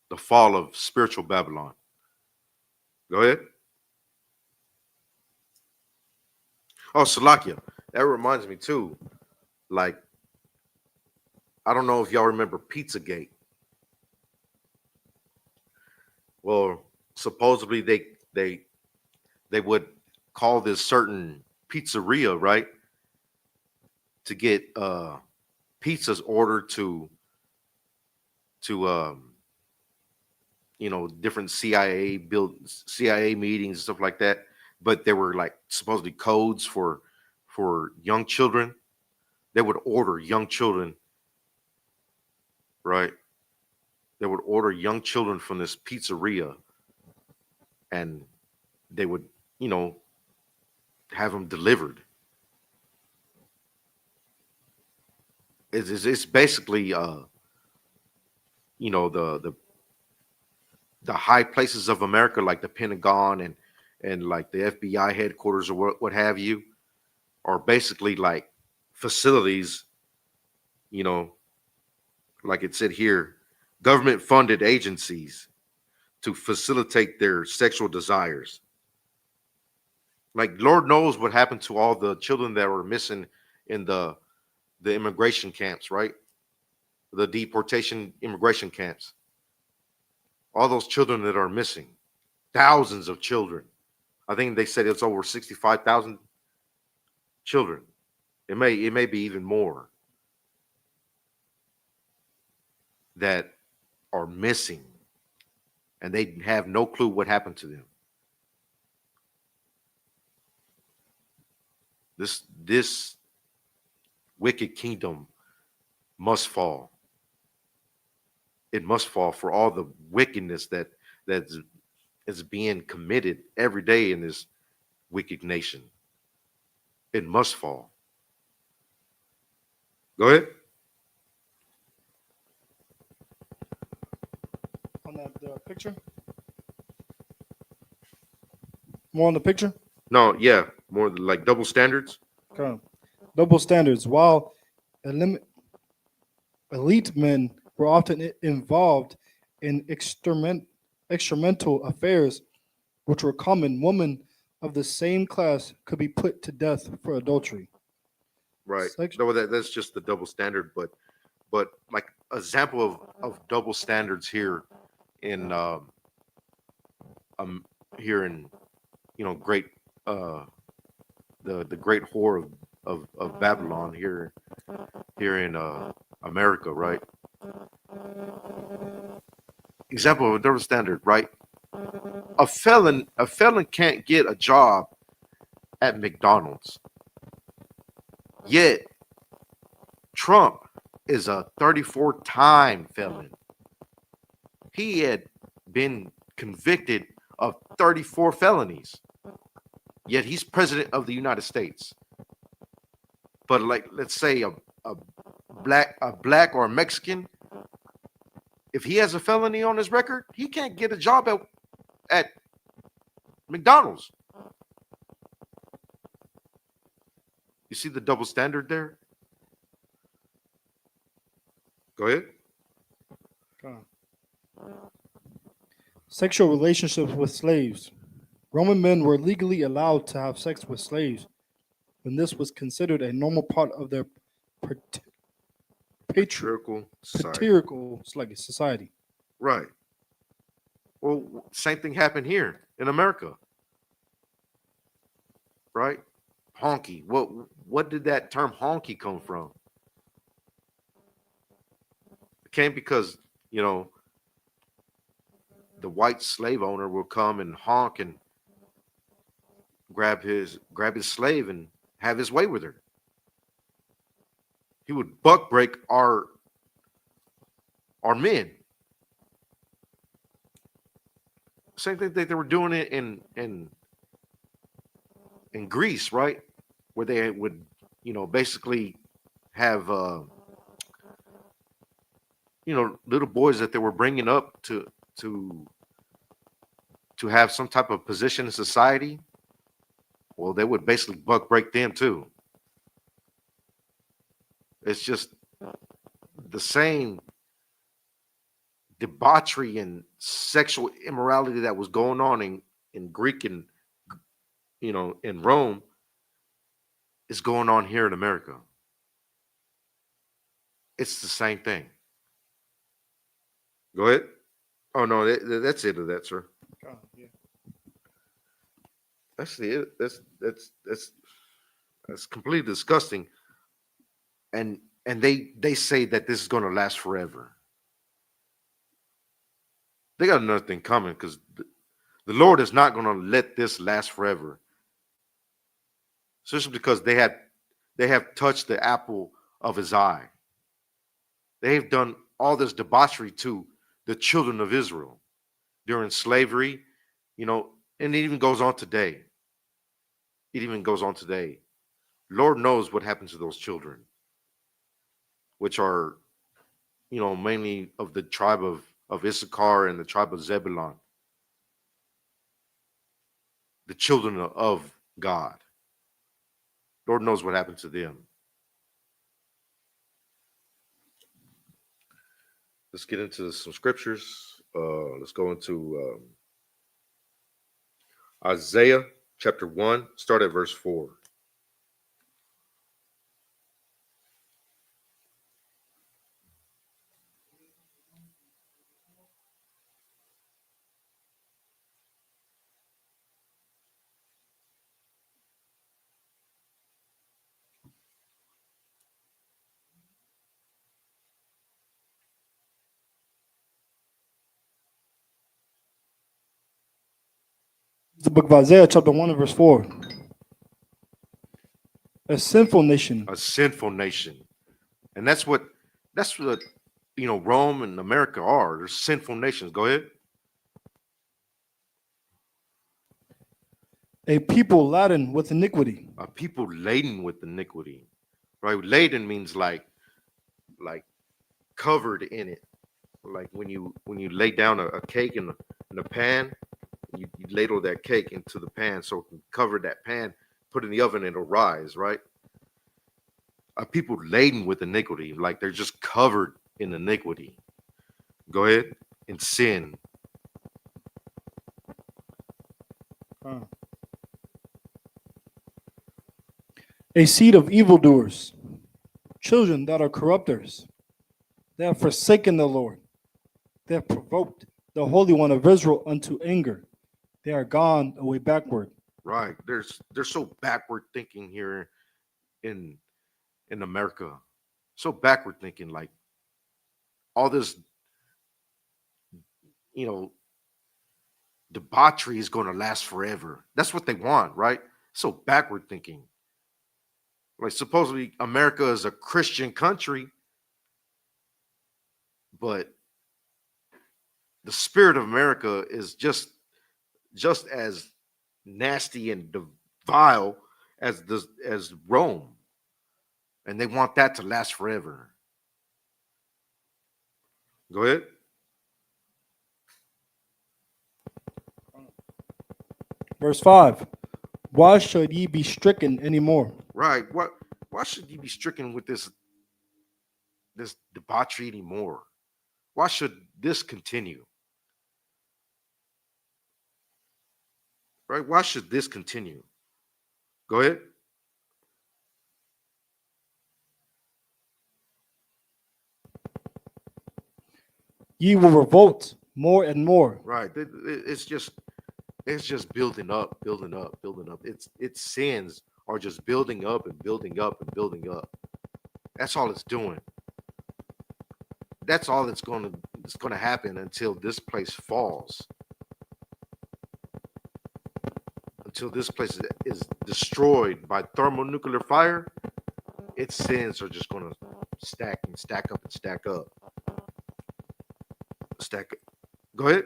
The fall of spiritual Babylon. Go ahead. Oh, Salakia. That reminds me too. Like, I don't know if y'all remember Pizzagate. Well, supposedly they would call this certain pizzeria, right? To get pizzas ordered to different CIA meetings and stuff like that. But there were like supposedly codes for young children. They would order young children, right? They would order young children from this pizzeria, and they would, have them delivered. It's basically, the high places of America, like the Pentagon and like the FBI headquarters or what have you, are basically like facilities, like it said here, government funded agencies to facilitate their sexual desires. Like Lord knows what happened to all the children that were missing in the immigration camps, right? The deportation immigration camps. All those children that are missing, thousands of children. I think they said it's over 65,000 children. It may be even more that are missing, and they have no clue what happened to them. This wicked kingdom must fall. It must fall for all the wickedness that is being committed every day in this wicked nation. It must fall. Go ahead. On that picture? More on the picture? No, yeah, more like double standards. Okay. Double standards. While elite men were often involved in extramental affairs, which were common, women of the same class could be put to death for adultery. Right. No, that's just the double standard, but like example of double standards here in here in great the great whore of Babylon here in America, right? Example of a double standard, right? A felon can't get a job at McDonald's. Yet Trump is a 34-time felon. He had been convicted of 34 felonies. Yet he's president of the United States. But like, let's say a black or a Mexican, if he has a felony on his record, he can't get a job at McDonald's. You see the double standard there? Go ahead. Sexual relationships with slaves. Roman men were legally allowed to have sex with slaves when this was considered a normal part of their pat- Patriarchal society. patriarchal society. Right. Well, same thing happened here in America, right? Honky. What did that term honky come from? It came because, you know, the white slave owner will come and honk and grab his slave and have his way with her. He would buck break our men. Same thing that they were doing it in Greece, right? Where they would, basically have little boys that they were bringing up to have some type of position in society. Well, they would basically buck break them too. It's just the same debauchery and sexual immorality that was going on in Greek and in Rome is going on here in America. It's the same thing. Go ahead. Oh no, that's it of that, sir. That's it. That's completely disgusting. And they say that this is going to last forever. They got another thing coming because the Lord is not going to let this last forever. Especially because they have touched the apple of his eye. They've done all this debauchery to the children of Israel during slavery, and it even goes on today. It even goes on today. Lord knows what happened to those children, which are, mainly of the tribe of Issachar and the tribe of Zebulun, the children of God. Lord knows what happened to them. Let's get into some scriptures. Let's go into Isaiah chapter 1, start at verse 4. The book of Isaiah, chapter 1 and verse 4. A sinful nation. A sinful nation. And that's what Rome and America are. They're sinful nations. Go ahead. A people laden with iniquity. A people laden with iniquity. Right? Laden means like covered in it. Like when you lay down a cake in a pan, you ladle that cake into the pan so it can cover that pan, put it in the oven, and it'll rise, right? A people laden with iniquity, like they're just covered in iniquity. Go ahead. In sin. A seed of evildoers, children that are corrupters. They have forsaken the Lord. They have provoked the Holy One of Israel unto anger. They are gone away backward. Right. They're so backward thinking here in America. So backward thinking, like all this, debauchery is going to last forever. That's what they want, right? So backward thinking. Like supposedly America is a Christian country, but the spirit of America is just as nasty and vile as Rome, and they want that to last forever. Go ahead. Verse 5. Why should ye be stricken anymore? Right. Why should you be stricken with this debauchery anymore? Why should this continue? right? Why should this continue? Go ahead. Ye will revolt more and more. Right. It's just building up, building up, building up. Its sins are just building up and building up and building up. That's all it's doing. That's all it's gonna happen until this place falls. Until this place is destroyed by thermonuclear fire, its sins are just gonna stack and stack up and stack up. Stack. Go ahead.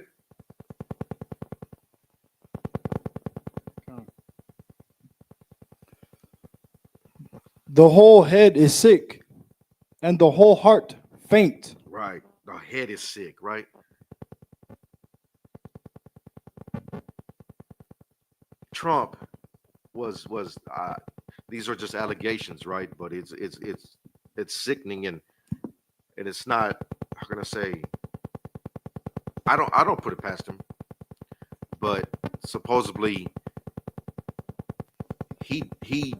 The whole head is sick, and the whole heart faint. Right. The head is sick, right? Trump was these are just allegations, right? But it's sickening and it's not, how can I say, I don't put it past him, but supposedly he he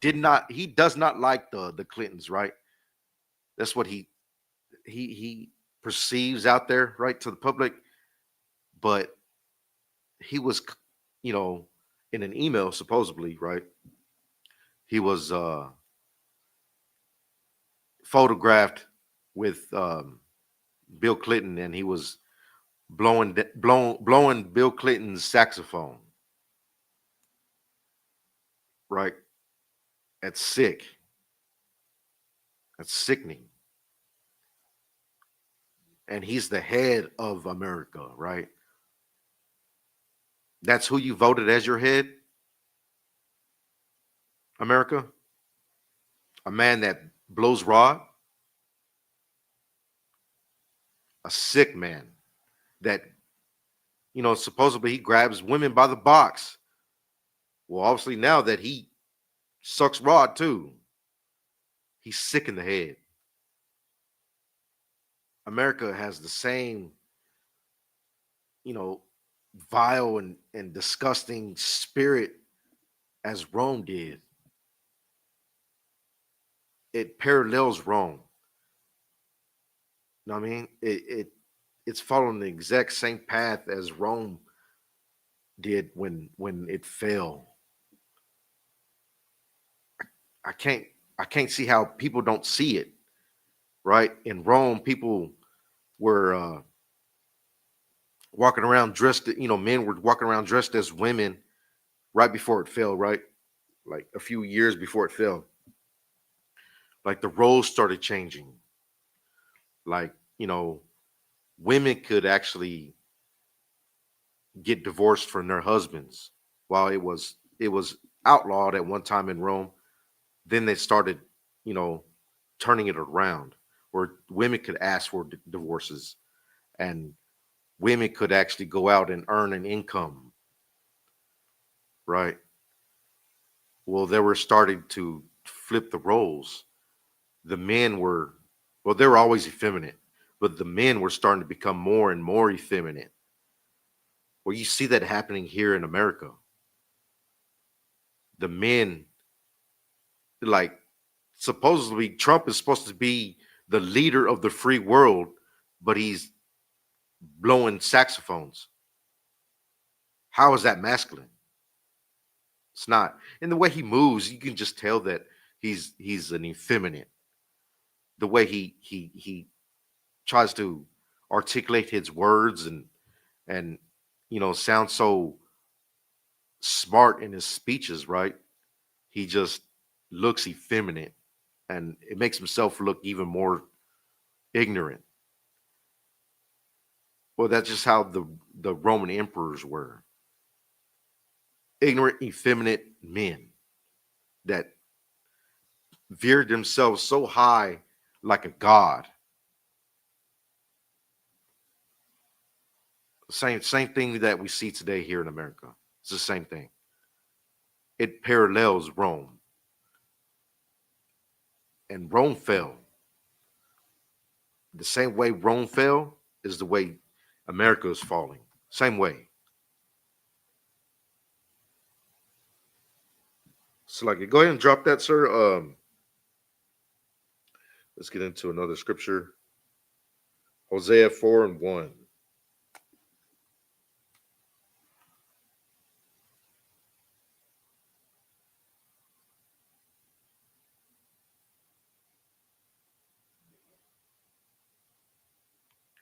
does not like the Clintons, right? That's what he perceives out there, right, to the public. But he was, in an email supposedly, right? He was photographed with Bill Clinton, and he was blowing Bill Clinton's saxophone, right? That's sick. That's sickening. And he's the head of America, right? That's who you voted as your head, America? A man that blows rod? A sick man that, supposedly he grabs women by the box. Well, obviously now that he sucks rod too, he's sick in the head. America has the same, vile and disgusting spirit as Rome did. It parallels Rome. You know what I mean? It's following the exact same path as Rome did when it fell. I can't see how people don't see it, right? In Rome, people were walking around dressed, men were walking around dressed as women right before it fell, right? Like a few years before it fell. Like the roles started changing. Like, women could actually get divorced from their husbands while it was outlawed at one time in Rome. Then they started, turning it around where women could ask for divorces and women could actually go out and earn an income, right? Well, they were starting to flip the roles. The men were, well, they were always effeminate, but the men were starting to become more and more effeminate. Well, you see that happening here in America. The men, like, supposedly Trump is supposed to be the leader of the free world, but he's blowing saxophones. How is that masculine? It's not. In the way he moves, you can just tell that he's an effeminate. The way he tries to articulate his words and sound so smart in his speeches, right? He just looks effeminate and it makes himself look even more ignorant. Well, that's just how the Roman emperors were. Ignorant, effeminate men that veered themselves so high like a god. Same thing that we see today here in America. It's the same thing. It parallels Rome. And Rome fell. The same way Rome fell is the way America is falling. Same way. So like, go ahead and drop that, sir. Let's get into another scripture. Hosea 4:1.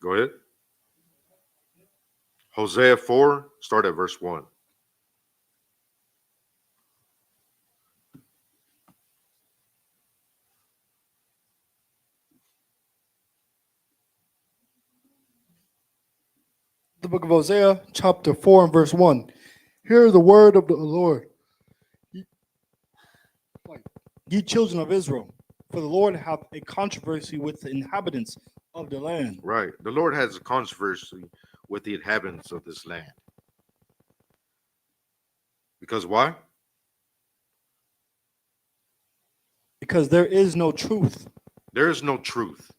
Go ahead. Hosea 4, start at verse 1. The book of Hosea, chapter 4 and verse 1. Hear the word of the Lord, ye children of Israel, for the Lord hath a controversy with the inhabitants of the land. Right. The Lord has a controversy with the inhabitants of this land. Because why? Because there is no truth. There is no truth.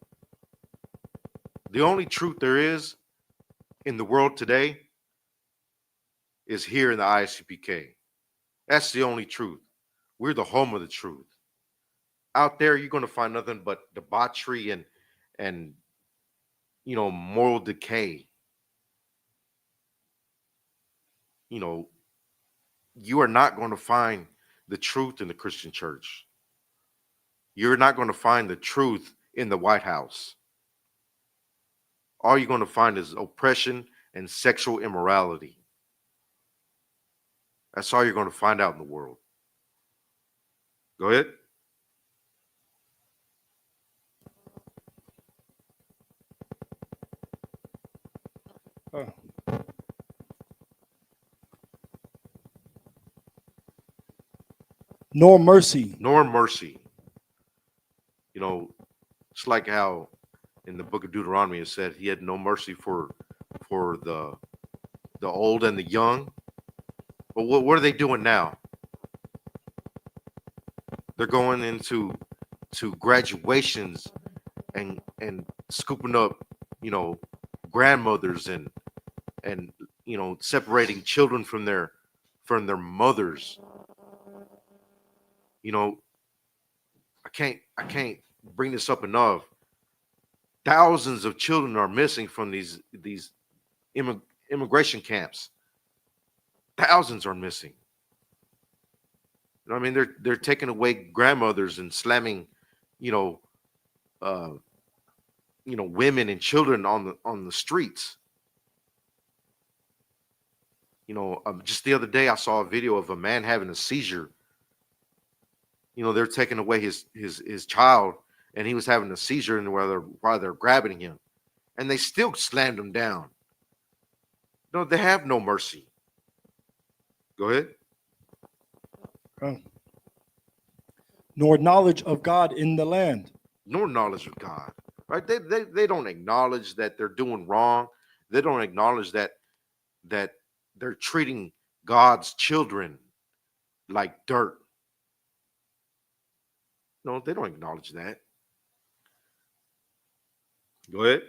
The only truth there is in the world today is here in the ISUPK. That's the only truth. We're the home of the truth. Out there, you're going to find nothing but debauchery and moral decay. You are not going to find the truth in the Christian church. You're not going to find the truth in the White House. All you're going to find is oppression and sexual immorality. That's all you're going to find out in the world. Go ahead. Nor mercy. Nor mercy. It's like how in the book of Deuteronomy it said he had no mercy for the old and the young. But what are they doing now? They're going into graduations and scooping up, grandmothers and separating children from their mothers. I can't bring this up enough. Thousands of children are missing from these immigration camps. Thousands are missing. I mean, they're taking away grandmothers and slamming, women and children on the streets. Just the other day I saw a video of a man having a seizure. They're taking away his child, and he was having a seizure, and while they're grabbing him, and they still slammed him down. They have no mercy. Go ahead. Nor knowledge of God in the land. Nor knowledge of God. Right? They don't acknowledge that they're doing wrong. They don't acknowledge that they're treating God's children like dirt. No, they don't acknowledge that. Go ahead.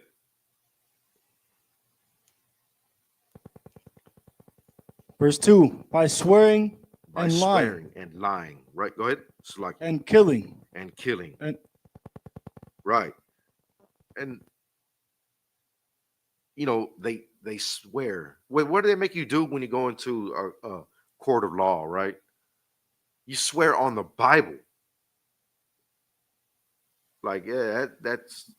Verse 2, by swearing By and swearing lying. and lying. Right? Go ahead. It's like And killing. and killing. And Right. And they swear. What do they make you do when you go into a court of law, right? You swear on the Bible. Like, yeah, that's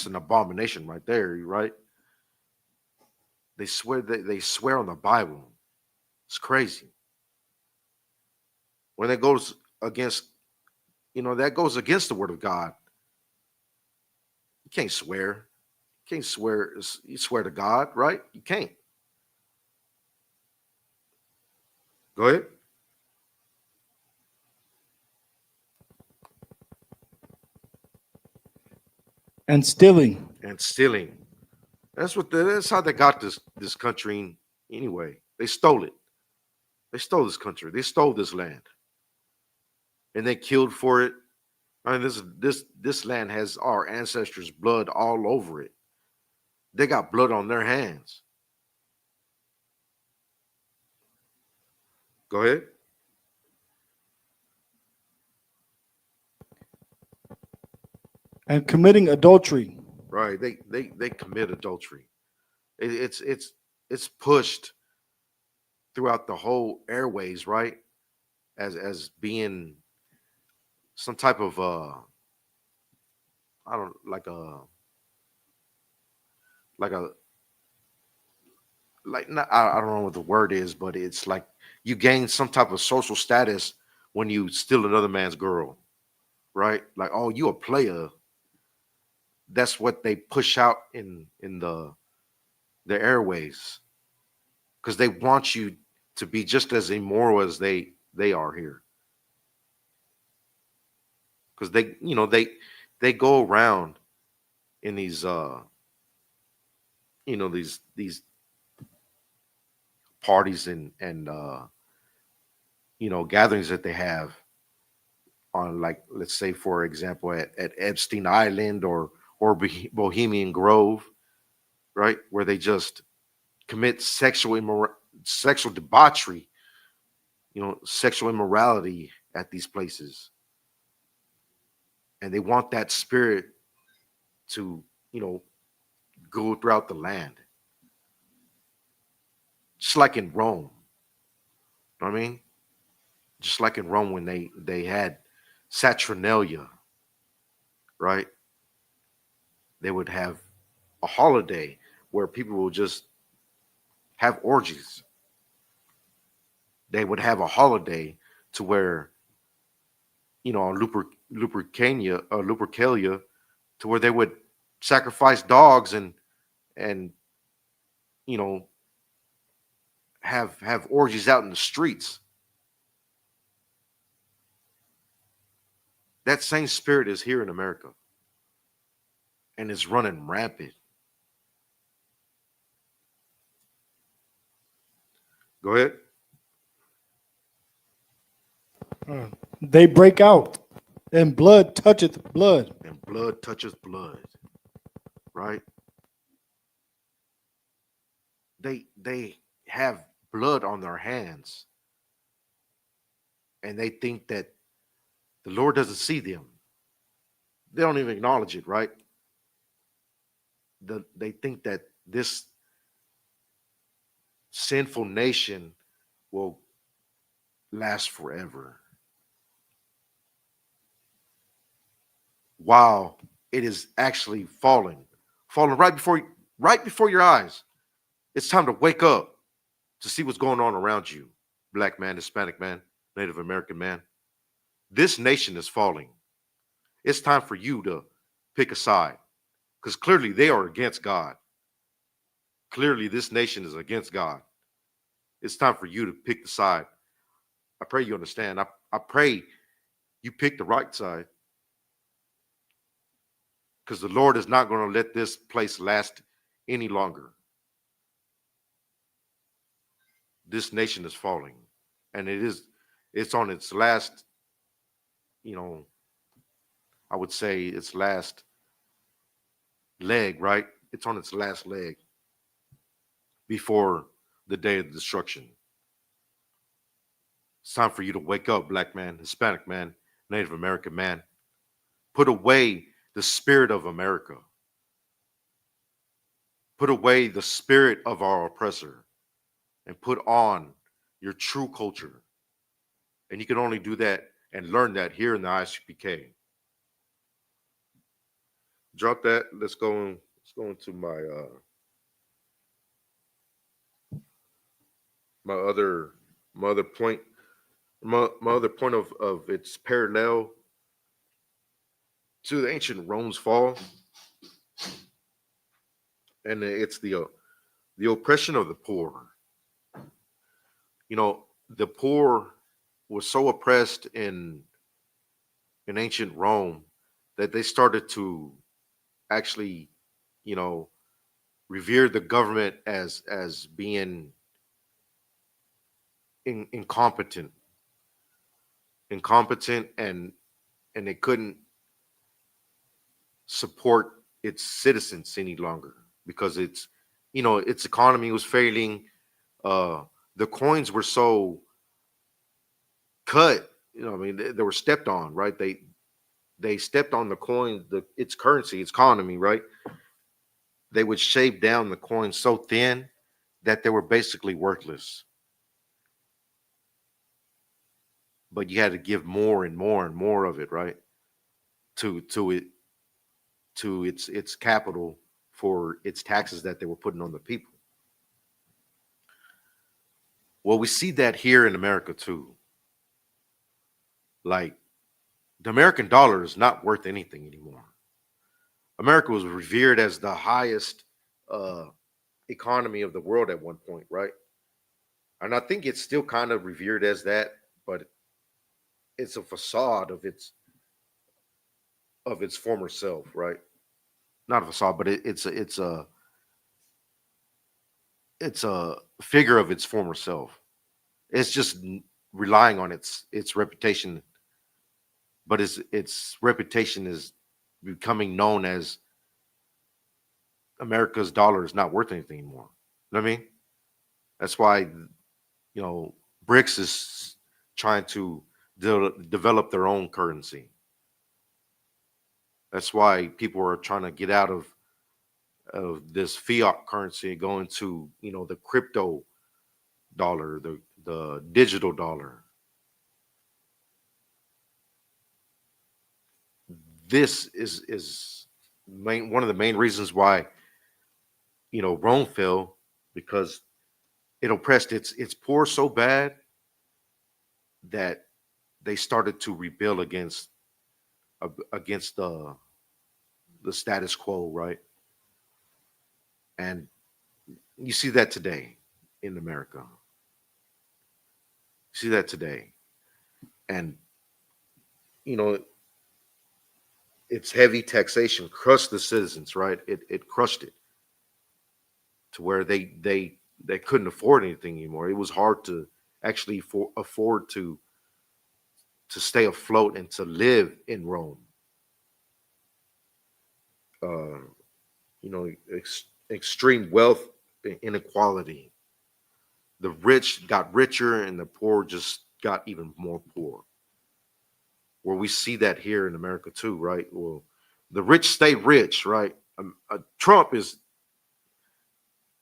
an abomination right there, right? They swear on the Bible. It's crazy. When that goes against, that goes against the word of God. You can't swear. You can't swear. You swear to God, right? You can't. Go ahead. and stealing. And stealing. That's how they got this country anyway. They stole it. They stole this country. They stole this land. And they killed for it. I mean, this land has our ancestors' blood all over it. They got blood on their hands. Go ahead. and committing adultery. right? They commit adultery. It's pushed throughout the whole airways, right? As being some type of I don't like a like not, I don't know what the word is, but it's like you gain some type of social status when you steal another man's girl, right? Like, oh, you a player. That's what they push out in the airways because they want you to be just as immoral as they are here. Because they go around in these these parties and gatherings that they have on, like, let's say for example at Epstein Island or Bohemian Grove, right, where they just commit sexual debauchery, sexual immorality at these places, and they want that spirit to go throughout the land, just like in Rome. You know what I mean? Just like in Rome when they had Saturnalia, right? They would have a holiday where people will just have orgies. They would have a holiday to where, on Lupercalia, to where they would sacrifice dogs and you know have orgies out in the streets. That same spirit is here in America and it's running rampant. Go ahead. They break out, and blood toucheth blood. And blood touches blood, right? They have blood on their hands and they think that the Lord doesn't see them. They don't even acknowledge it, right? They think that this sinful nation will last forever. While it is actually falling right before your eyes. It's time to wake up to see what's going on around you, Black man, Hispanic man, Native American man. This nation is falling. It's time for you to pick a side because clearly they are against God. Clearly, this nation is against God. It's time for you to pick the side. I pray you understand. I pray you pick the right side because the Lord is not going to let this place last any longer. This nation is falling, and it's on its last, I would say its last leg, right? It's on its last leg before the day of destruction. It's time for you to wake up, Black man, Hispanic man, Native American man. Put away the spirit of America. Put away the spirit of our oppressor and put on your true culture. And you can only do that and learn that here in the Isupk. Drop that. Let's go into my other point. My other point of its parallel to the ancient Rome's fall, and it's the oppression of the poor. The poor was so oppressed in ancient Rome that they started to actually, revere the government as being incompetent, and they couldn't support its citizens any longer because its economy was failing. The coins were so cut, I mean, they were stepped on, right? they stepped on the coin, its currency, its economy, right? They would shave down the coins so thin that they were basically worthless. But you had to give more and more and more of it, right? To it to its capital for its taxes that they were putting on the people. Well, we see that here in America too. Like the American dollar is not worth anything anymore. America was revered as the highest uh, economy of the world at one point, right? And I think it's still kind of revered as that, but it's a facade of its former self, right? Not a facade, but it's a figure of its former self. It's just relying on its reputation, but its reputation is becoming known as America's dollar is not worth anything anymore. You know what I mean? That's why BRICS is trying to develop their own currency. That's why people are trying to get out of this fiat currency and go into the crypto dollar, the digital dollar. This is one of the main reasons why Rome fell, because it oppressed its poor so bad that they started to rebel against the status quo, right? And you see that today in America. You see that today, and you know it's heavy taxation crushed the citizens, right? It crushed it to where they couldn't afford anything anymore. It was hard to actually afford to stay afloat and to live in Rome. Uh, Extreme wealth inequality. The rich got richer and the poor just got even more poor. Where we see that here in America too, right? Well, the rich stay rich, right? Trump is,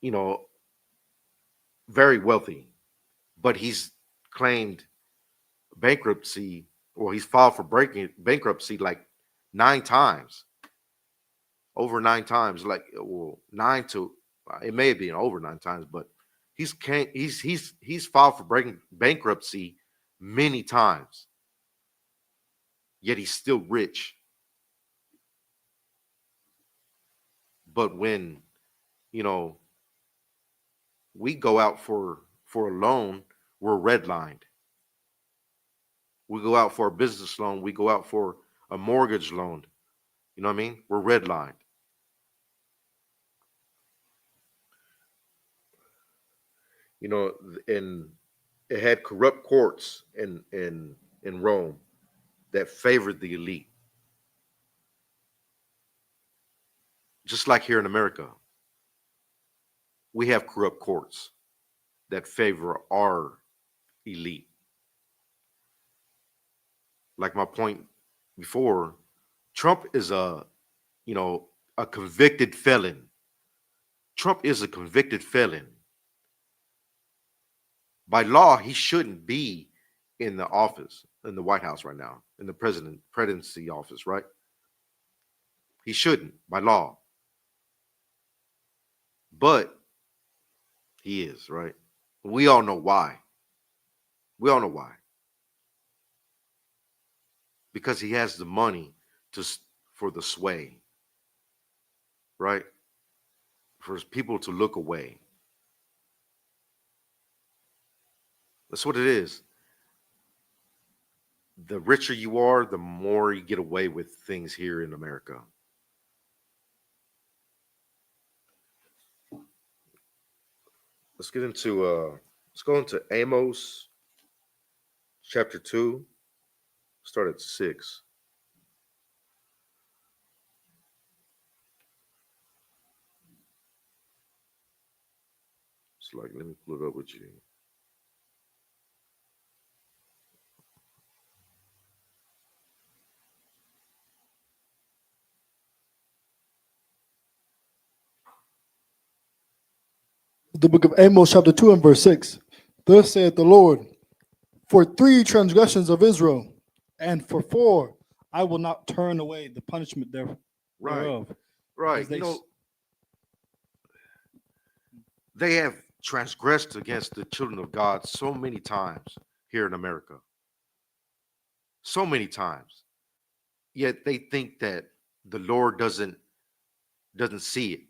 you know, very wealthy, but he's claimed bankruptcy, or he's filed for breaking bankruptcy like 9 times, over 9 times, like well, nine to it may have been over 9 times, but he's filed for breaking bankruptcy many times, yet he's still rich. But when you know we go out for a loan, we're redlined. We go out for a business loan, we go out for a mortgage loan. You know what I mean? We're redlined. You know, and it had corrupt courts in Rome that favored the elite, just like here in America. We have corrupt courts that favor our elite. Like my point before, Trump is a convicted felon. Trump is a convicted felon. By law, he shouldn't be in the office, in the White House right now, in the presidency office, right? He shouldn't by law. But he is, right? We all know why. We all know why. Because he has the money for the sway, right? For people to look away. That's what it is. The richer you are, the more you get away with things here in America. Let's get into let's go into Amos chapter 2. Start at 6. It's like, let me pull it up with you. The book of Amos, chapter 2 and verse 6. Thus saith the Lord, for 3 transgressions of Israel, and for 4 I will not turn away the punishment thereof. Right. Because You know, they have transgressed against the children of God so many times here in America. So many times. Yet they think that the Lord doesn't see it.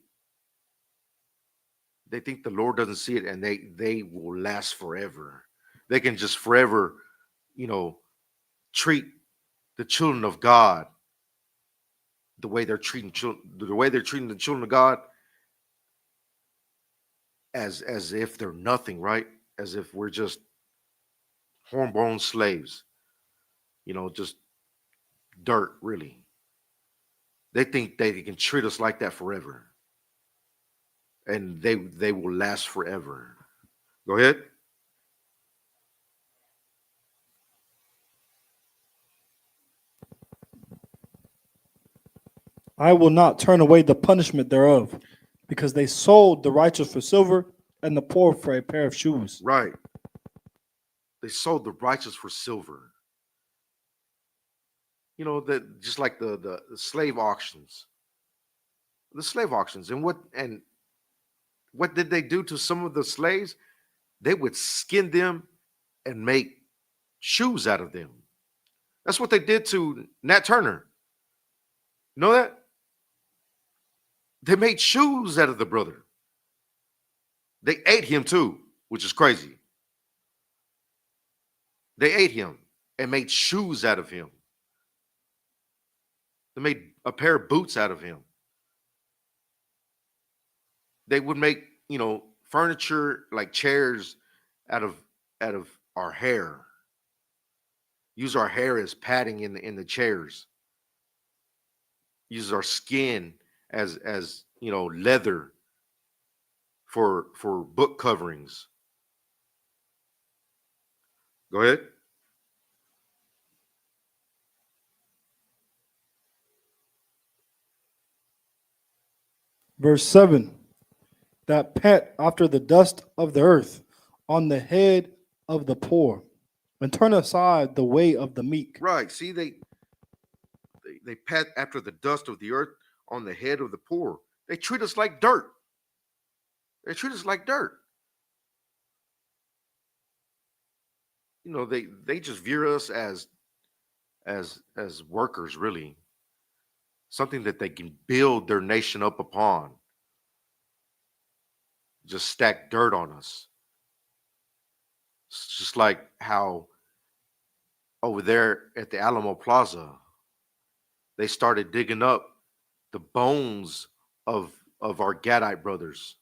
They think the Lord doesn't see it, and they will last forever. They can just forever, you know, treat the children of God the way they're treating the children of God as if they're nothing, right? As if we're just hornbone slaves, just dirt, really. They think they can treat us like that forever, and they will last forever. Go ahead. I will not turn away the punishment thereof, because they sold the righteous for silver and the poor for a pair of shoes. Right. They sold the righteous for silver. That just like the slave auctions. The slave auctions. And what did they do to some of the slaves? They would skin them and make shoes out of them. That's what they did to Nat Turner. You know that? They made shoes out of the brother. They ate him too, which is crazy. They ate him and made shoes out of him. They made a pair of boots out of him. They would make, furniture like chairs out of our hair. Use our hair as padding in the chairs. Use our skin as leather for book coverings. Go ahead. Verse 7. That pant after the dust of the earth on the head of the poor, and turn aside the way of the meek. Right. See, they pat after the dust of the earth on the head of the poor. They treat us like dirt. They treat us like dirt. They just view us as workers, really. Something that they can build their nation up upon. Just stack dirt on us. It's just like how over there at the Alamo Plaza, they started digging up the bones of our Gadite brothers,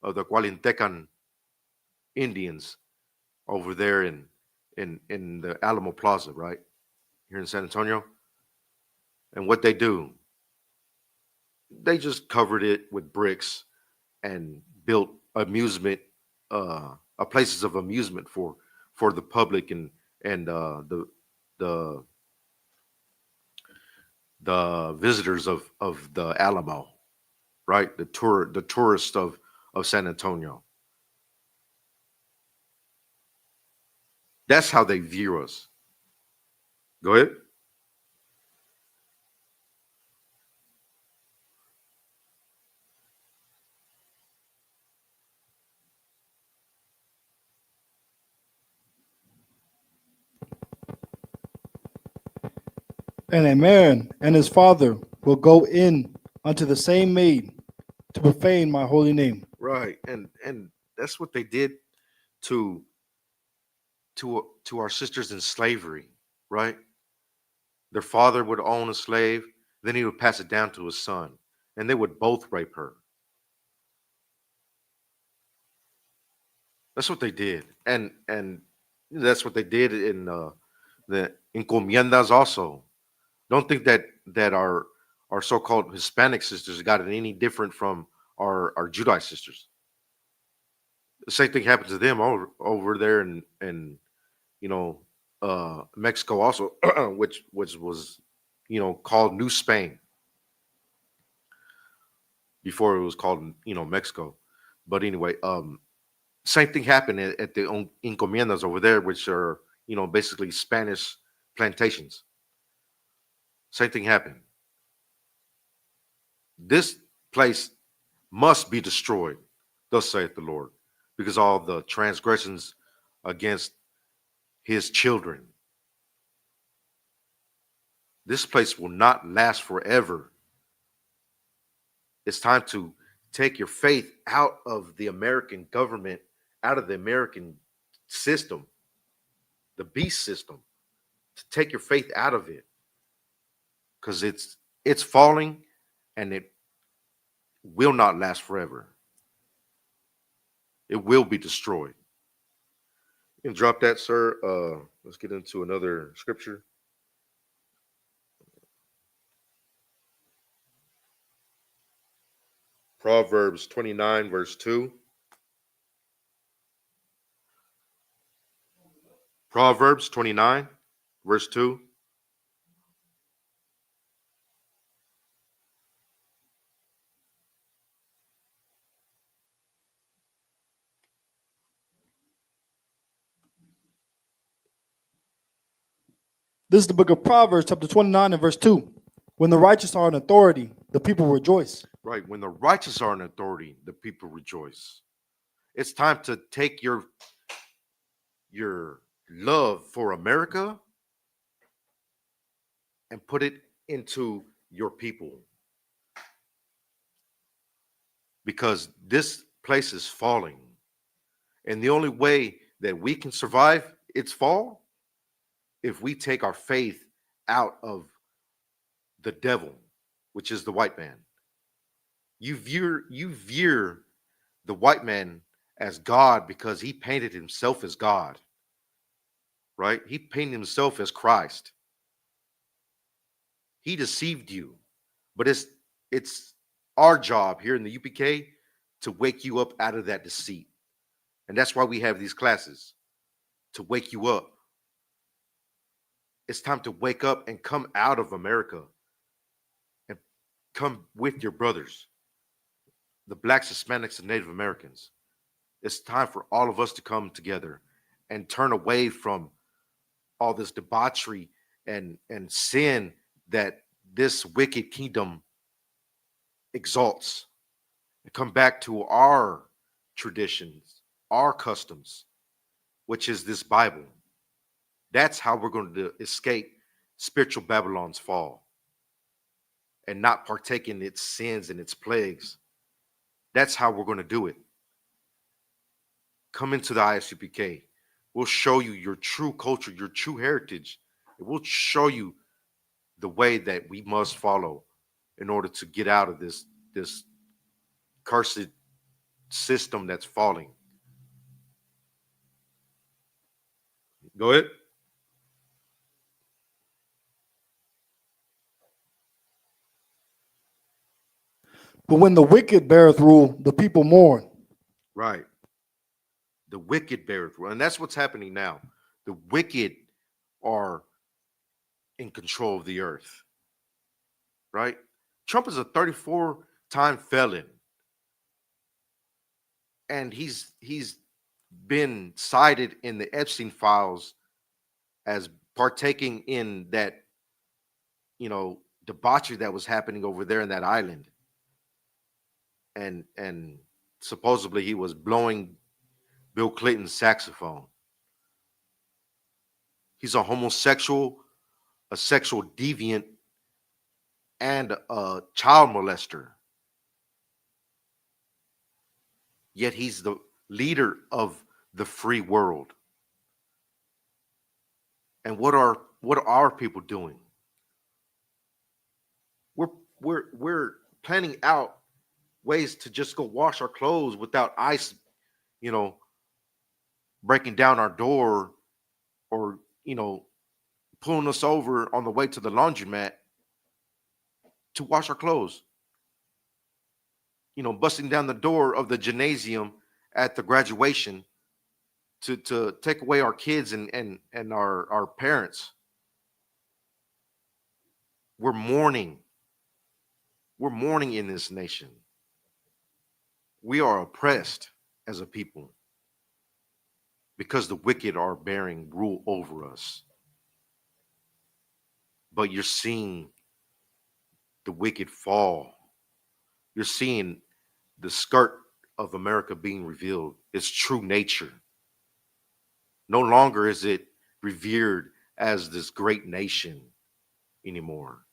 of the Cualintecan Indians over there in the Alamo Plaza, right here in San Antonio. And what they do, they just covered it with bricks and built amusement, places of amusement for the public and the visitors of the Alamo, right? The tourists of San Antonio. That's how they view us. Go ahead. And a man and his father will go in unto the same maid to profane my holy name. Right. And that's what they did to our sisters in slavery, right? Their father would own a slave, then he would pass it down to his son, and they would both rape her. That's what they did. And that's what they did in the encomiendas also. Don't think that our so-called Hispanic sisters got it any different from our Judite sisters. The same thing happened to them over there in Mexico also, which was called New Spain before it was called Mexico. But anyway, same thing happened at the encomiendas over there, which are, basically Spanish plantations. Same thing happened. This place must be destroyed, thus saith the Lord, because all the transgressions against his children. This place will not last forever. It's time to take your faith out of the American government, out of the American system, the beast system, to take your faith out of it, because it's falling and it will not last forever. It will be destroyed. You can drop that, sir. Let's get into another scripture. Proverbs 29, verse 2. Proverbs 29, verse 2. This is the book of Proverbs, chapter 29 and verse 2. When the righteous are in authority, the people rejoice. Right. When the righteous are in authority, the people rejoice. It's time to take your love for America and put it into your people. Because this place is falling. And the only way that we can survive its fall, if we take our faith out of the devil, which is the white man. You view the white man as God because he painted himself as God, right? He painted himself as Christ. He deceived you, but it's our job here in the UPK to wake you up out of that deceit. And that's why we have these classes, to wake you up. It's time to wake up and come out of America and come with your brothers, the Blacks, Hispanics, and Native Americans. It's time for all of us to come together and turn away from all this debauchery and sin that this wicked kingdom exalts, and come back to our traditions, our customs, which is this Bible. That's how we're going to escape spiritual Babylon's fall and not partake in its sins and its plagues. That's how we're going to do it. Come into the ISUPK. We'll show you your true culture, your true heritage. It will show you the way that we must follow in order to get out of this cursed system that's falling. Go ahead. But when the wicked beareth rule, the people mourn. Right. The wicked beareth rule. And that's what's happening now. The wicked are in control of the earth. Right? Trump is a 34-time felon. And he's been cited in the Epstein files as partaking in that, debauchery that was happening over there in that island. And supposedly he was blowing Bill Clinton's saxophone. He's a homosexual, a sexual deviant, and a child molester. Yet he's the leader of the free world. And what are our people doing? We're planning out ways to just go wash our clothes without ICE, breaking down our door or, pulling us over on the way to the laundromat to wash our clothes. Busting down the door of the gymnasium at the graduation to take away our kids and our parents. We're mourning. We're mourning in this nation. We are oppressed as a people because the wicked are bearing rule over us. But you're seeing the wicked fall. You're seeing the skirt of America being revealed, its true nature. No longer is it revered as this great nation anymore.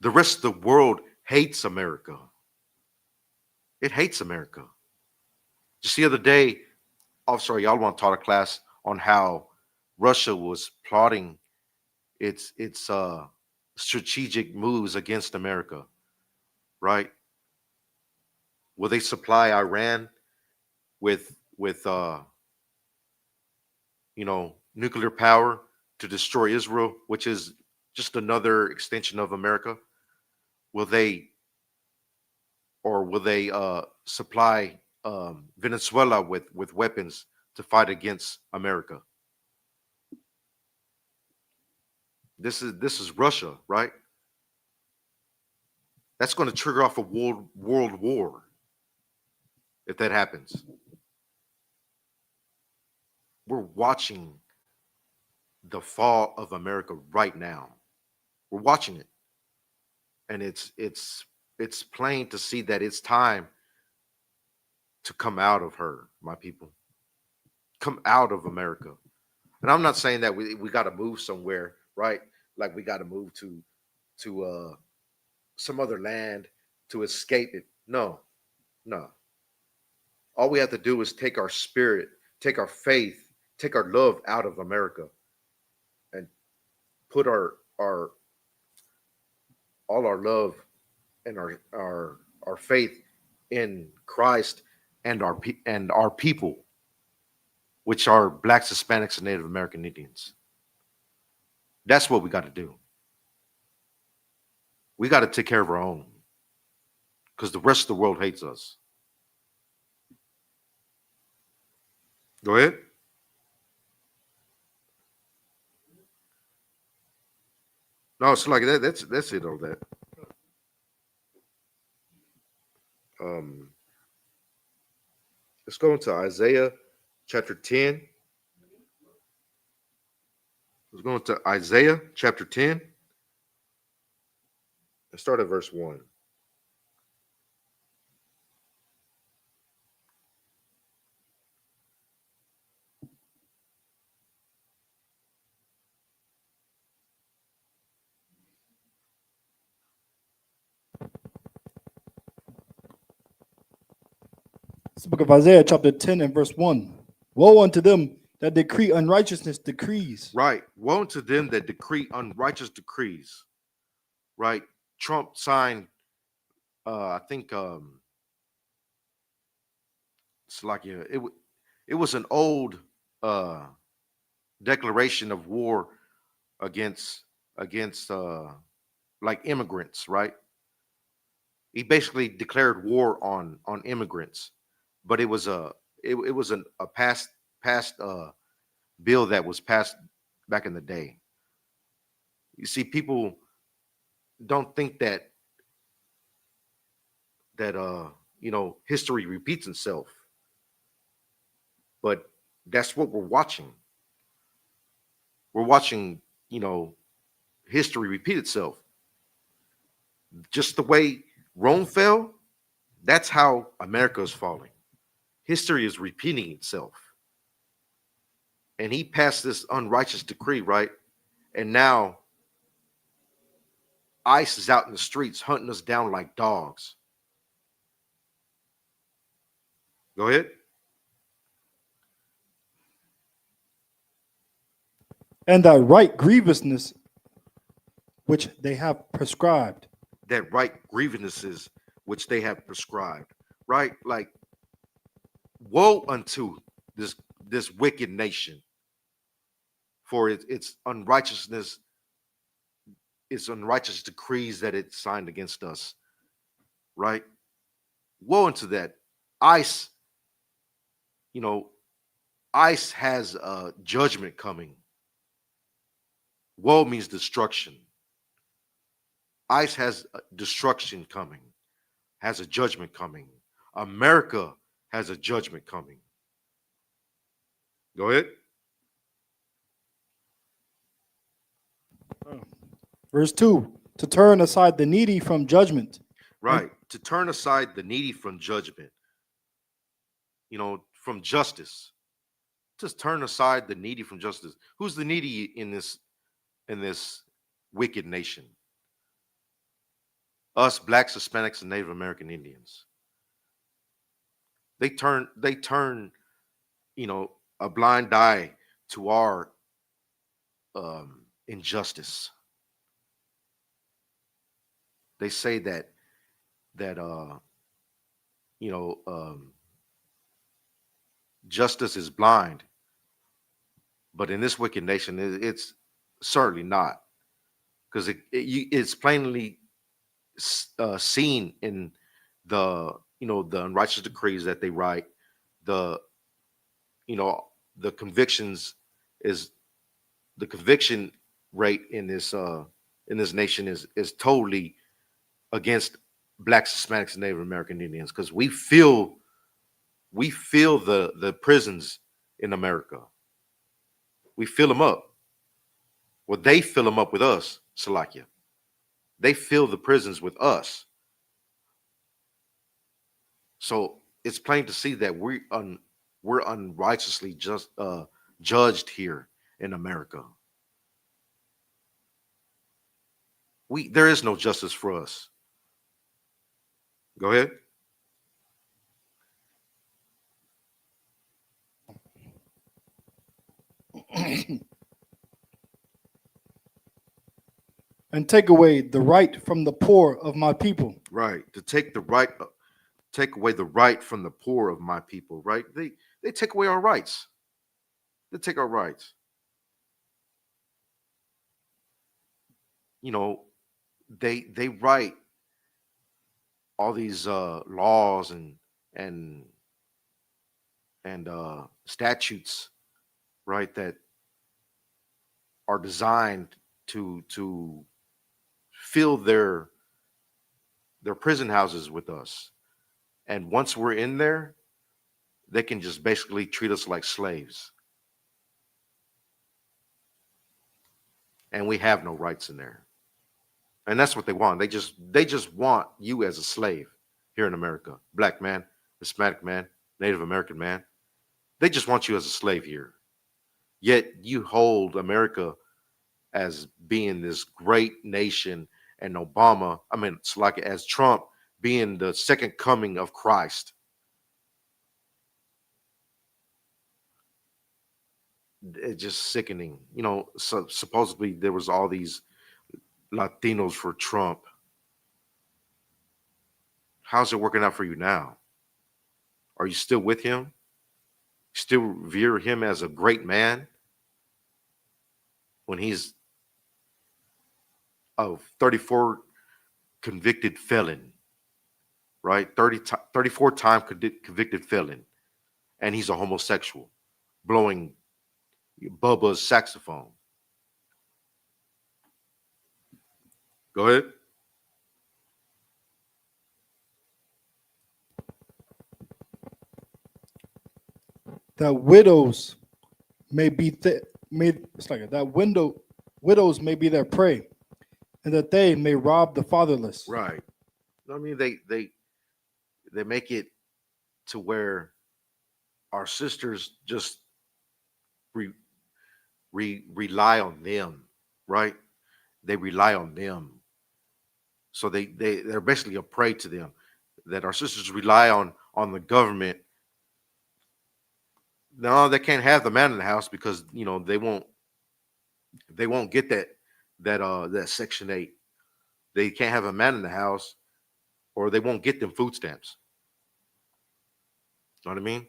The rest of the world hates America. It hates America. Just the other day, oh, sorry, y'all want to taught a class on how Russia was plotting its strategic moves against America, right? Will they supply Iran with nuclear power to destroy Israel, which is just another extension of America? Will they supply Venezuela with weapons to fight against America? This is Russia, right? That's going to trigger off a world war if that happens. We're watching the fall of America right now. We're watching it, and it's plain to see that it's time to come out of her, my people. Come out of America. And I'm not saying that we got to move somewhere, right? Like we got to move to some other land to escape it. No, no. All we have to do is take our spirit, take our faith, take our love out of America, and put our all our love and our faith in Christ and our people, which are blacks, Hispanics, and Native American Indians. That's what we got to do. We got to take care of our own, because the rest of the world hates us. Go ahead. No, it's like that. That's it on that. Let's go into Isaiah chapter 10. Let's go into Isaiah chapter 10 and start at verse 1. It's the book of Isaiah, chapter 10 and verse 1. Woe unto them that decree unrighteousness decrees. Right. Woe unto them that decree unrighteous decrees. Right. Trump signed, I think it's like it was an old declaration of war against like immigrants, right? He basically declared war on immigrants, but it was a past bill that was passed back in the day. You see, people don't think that history repeats itself, but that's what we're watching. We're watching, history repeat itself. Just the way Rome fell, that's how America is falling. History is repeating itself. And he passed this unrighteous decree, right? And now ICE is out in the streets hunting us down like dogs. Go ahead. And that right grievousness which they have prescribed. That right grievances which they have prescribed, right? Like, woe unto this wicked nation for its unrighteousness, its unrighteous decrees that it signed against us, right? Woe unto that. ICE, ICE has a judgment coming. Woe means destruction. ICE has destruction coming, has a judgment coming. America has a judgment coming. Go ahead. Verse 2, to turn aside the needy from judgment. Right. To turn aside the needy from judgment, from justice. Just turn aside the needy from justice. Who's the needy in this wicked nation? Us, blacks, Hispanics, and Native American Indians. They turn, a blind eye to our injustice. They say that justice is blind, but in this wicked nation, it's certainly not, because it's plainly seen in the the unrighteous decrees that they write, the the convictions is the conviction rate in this nation is totally against blacks, Hispanics, and Native American Indians, because we feel the prisons in America. We fill them up. Well, they fill them up with us, Salakia. They fill the prisons with us. So it's plain to see that we're unrighteously judged here in America. There is no justice for us. Go ahead. And take away the right from the poor of my people. Right. To take away the right from the poor of my people. Right. They take away our rights. They take our rights. They write all these laws and statutes, right, that are designed to fill their prison houses with us. And once we're in there, they can just basically treat us like slaves. And we have no rights in there. And that's what they want. They just want you as a slave here in America. Black man, Hispanic man, Native American man. They just want you as a slave here. Yet you hold America as being this great nation, and it's like as Trump being the second coming of Christ. It's just sickening. So supposedly there was all these Latinos for Trump. How's it working out for you now? Are you still with him? Still revere him as a great man when he's a 34 convicted felon, right? 34 time convicted felon, and he's a homosexual blowing Bubba's saxophone. Go ahead. That widows may be widows may be their prey, and that they may rob the fatherless. Right. I mean, they make it to where our sisters just rely on them, right? They rely on them. So they're basically a prey to them. That our sisters rely on the government. No, they can't have the man in the house because they won't get that Section 8. They can't have a man in the house, or they won't get them food stamps. Know what I mean?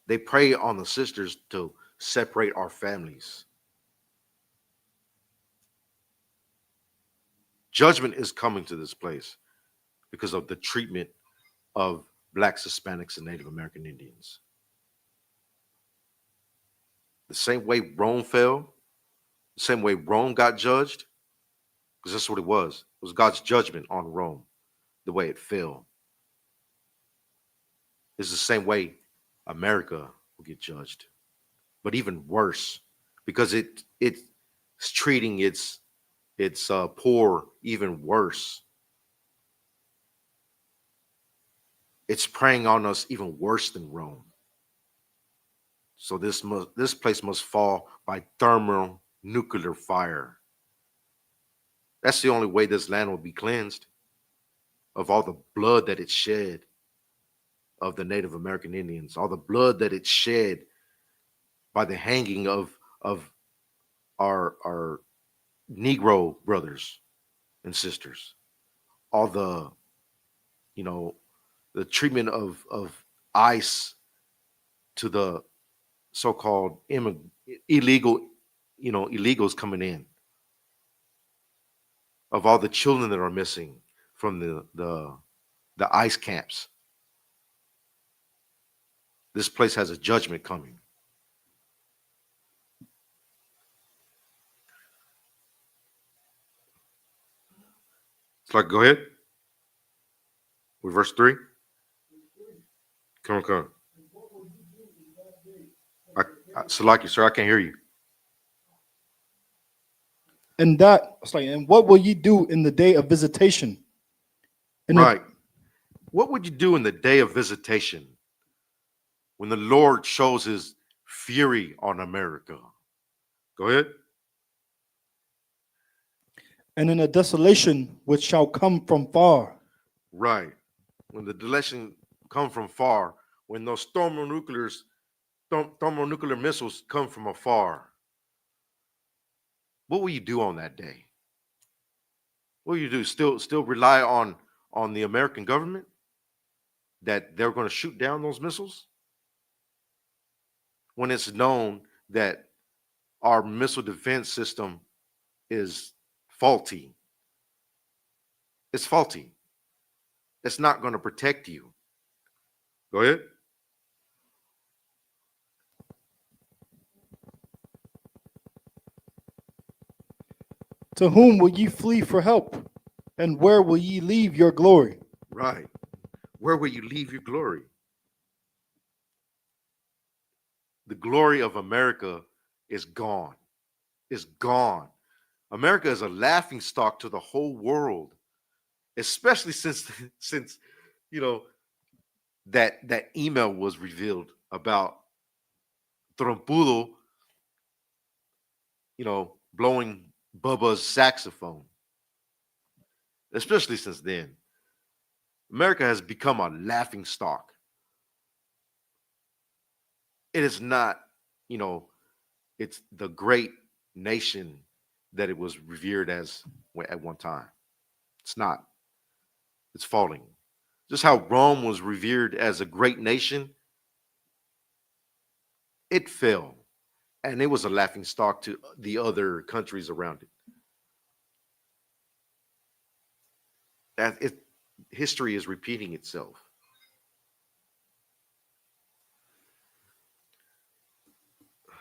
They prey on the sisters to separate our families. Judgment is coming to this place because of the treatment of blacks, Hispanics, and Native American Indians. The same way Rome fell, the same way Rome got judged, because that's what it was. It was God's judgment on Rome, the way it fell. is the same way America will get judged, but even worse, because it's treating its poor even worse. It's preying on us even worse than Rome. So this place must fall by thermonuclear fire. That's the only way this land will be cleansed of all the blood that it shed of the Native American Indians, all the blood that it shed by the hanging of our Negro brothers and sisters, all the you know the treatment of ICE to the so-called illegal illegals coming in, of all the children that are missing from the ICE camps. This place has a judgment coming. It's like, go ahead. With verse 3. Come on, come on. Salaki, sir, I can't hear you. And that, it's like, and what will ye do in the day of visitation? And Right. What would you do in the day of visitation when the Lord shows his fury on America? Go ahead. And in a desolation which shall come from far. Right. When the desolation come from far, when those thermonuclear missiles come from afar, what will you do on that day? What will you do? Still rely on the American government that they're going to shoot down those missiles when it's known that our missile defense system is faulty? It's faulty. It's not going to protect you. Go ahead. To whom will ye flee for help? And where will ye leave your glory? Right. Where will you leave your glory? The glory of America is gone. It's gone. America is a laughing stock to the whole world, especially since that email was revealed about Trompudo, blowing Bubba's saxophone. Especially since then, America has become a laughing stock. It is not, it's the great nation that it was revered as at one time. It's not. It's falling. Just how Rome was revered as a great nation, it fell. And it was a laughing stock to the other countries around it. History is repeating itself.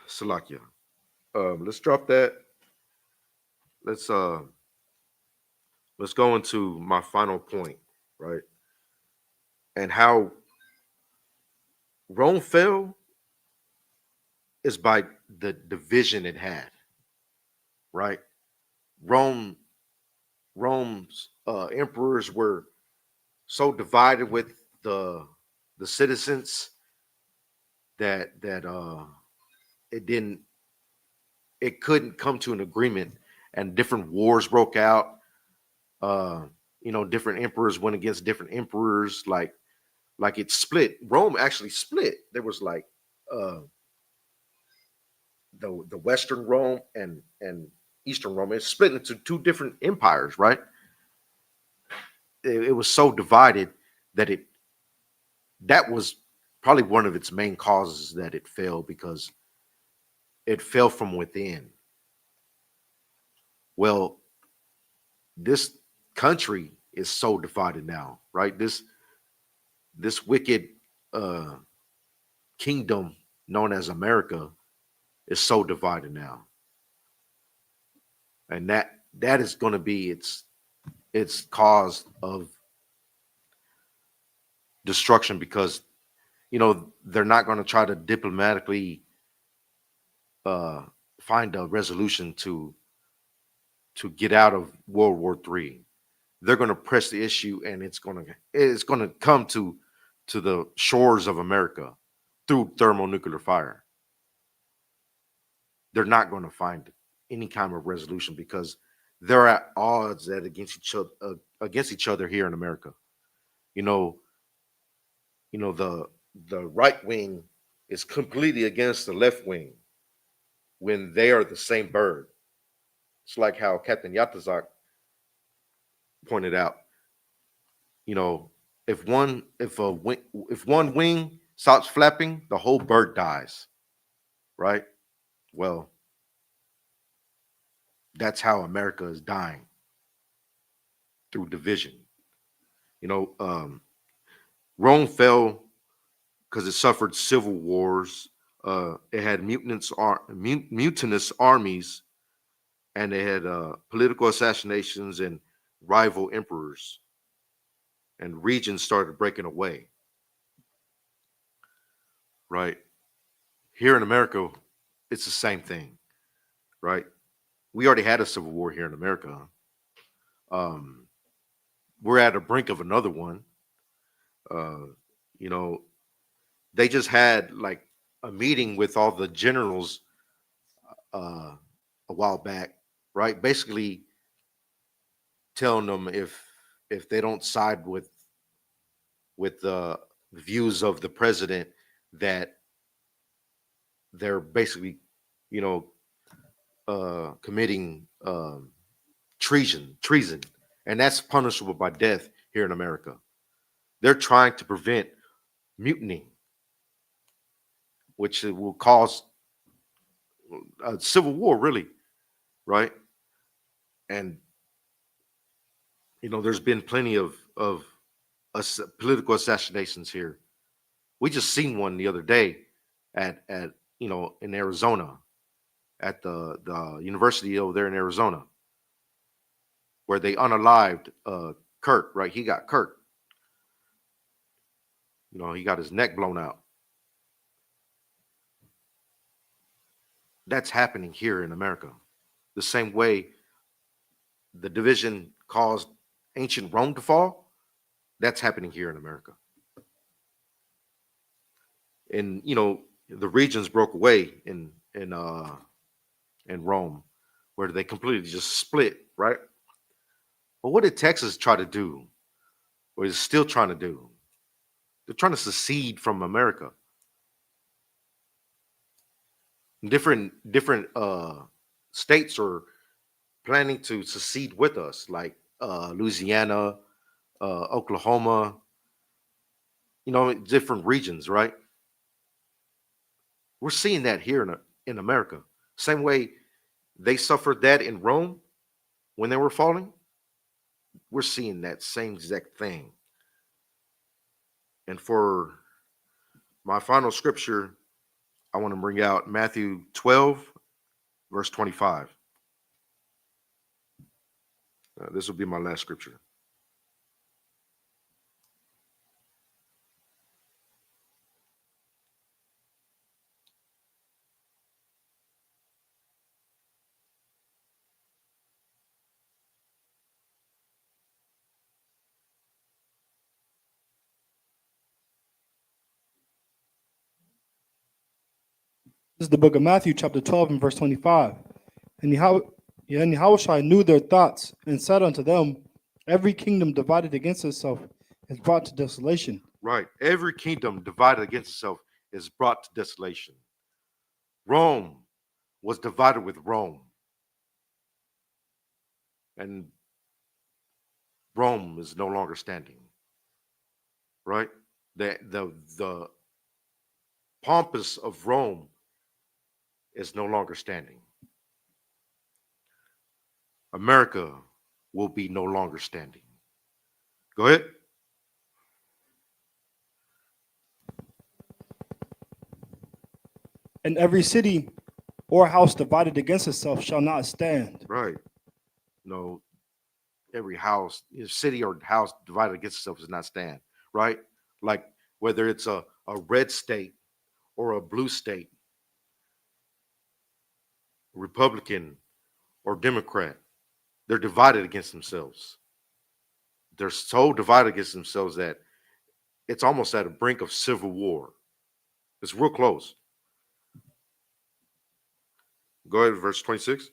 Salakia. Let's drop that. Let's go into my final point, right? And how Rome fell is by the division it had, right? Rome's emperors were so divided with the citizens that it couldn't come to an agreement, and different wars broke out. Different emperors went against different emperors, like it split. Rome actually split. There was like the Western Rome and Eastern Rome. It split into two different empires, right? It was so divided that was probably one of its main causes that it fell, because it fell from within. Well, this country is so divided now, right? This wicked kingdom known as America is so divided now, and that is going to be its cause of destruction, because they're not going to try to diplomatically find a resolution to get out of World War III. They're going to press the issue, and it's going to come to the shores of America through thermonuclear fire. They're not going to find any kind of resolution because they're at odds against each other here in America. You know, the right wing is completely against the left wing when they are the same bird. It's like how Captain Yatazak pointed out. If one wing stops flapping, the whole bird dies. Right? Well, that's how America is dying, through division. Rome fell because it suffered civil wars. It had mutinous armies, and it had political assassinations and rival emperors, and regions started breaking away. Right? Here in America, it's the same thing. Right? We already had a civil war here in America. We're at the brink of another one. You know, they just had like a meeting with all the generals a while back, right? Basically telling them if they don't side with the views of the president, that they're basically, committing treason, and that's punishable by death here in America. They're trying to prevent mutiny, which will cause a civil war, really, right? And there's been plenty of political assassinations here. We just seen one the other day at in Arizona, at the university over there in Arizona, where they unalived Kurt. Right, he got Kurt. He got his neck blown out. That's happening here in America. The same way the division caused ancient Rome to fall, that's happening here in America. And the regions broke away in Rome, where they completely just split, right? But what did Texas try to do, or is still trying to do? They're trying to secede from America. Different states are planning to secede with us, like Louisiana, Oklahoma, different regions, right? We're seeing that here in America. Same way they suffered that in Rome when they were falling. We're seeing that same exact thing. And for my final scripture, I want to bring out Matthew 12, verse 25. This will be my last scripture. This is the book of Matthew, chapter 12, and verse 25. And Yahushua knew their thoughts and said unto them, every kingdom divided against itself is brought to desolation. Right. Every kingdom divided against itself is brought to desolation. Rome was divided with Rome. And Rome is no longer standing. Right? The pompous of Rome is no longer standing. America will be no longer standing. Go ahead. And every city or house divided against itself shall not stand. Right. Every house, city or house divided against itself does not stand. Right. Like whether it's a a red state or a blue state, Republican or Democrat. They're divided against themselves. They're so divided against themselves that it's almost at the brink of civil war. It's real close. Go ahead, verse 26.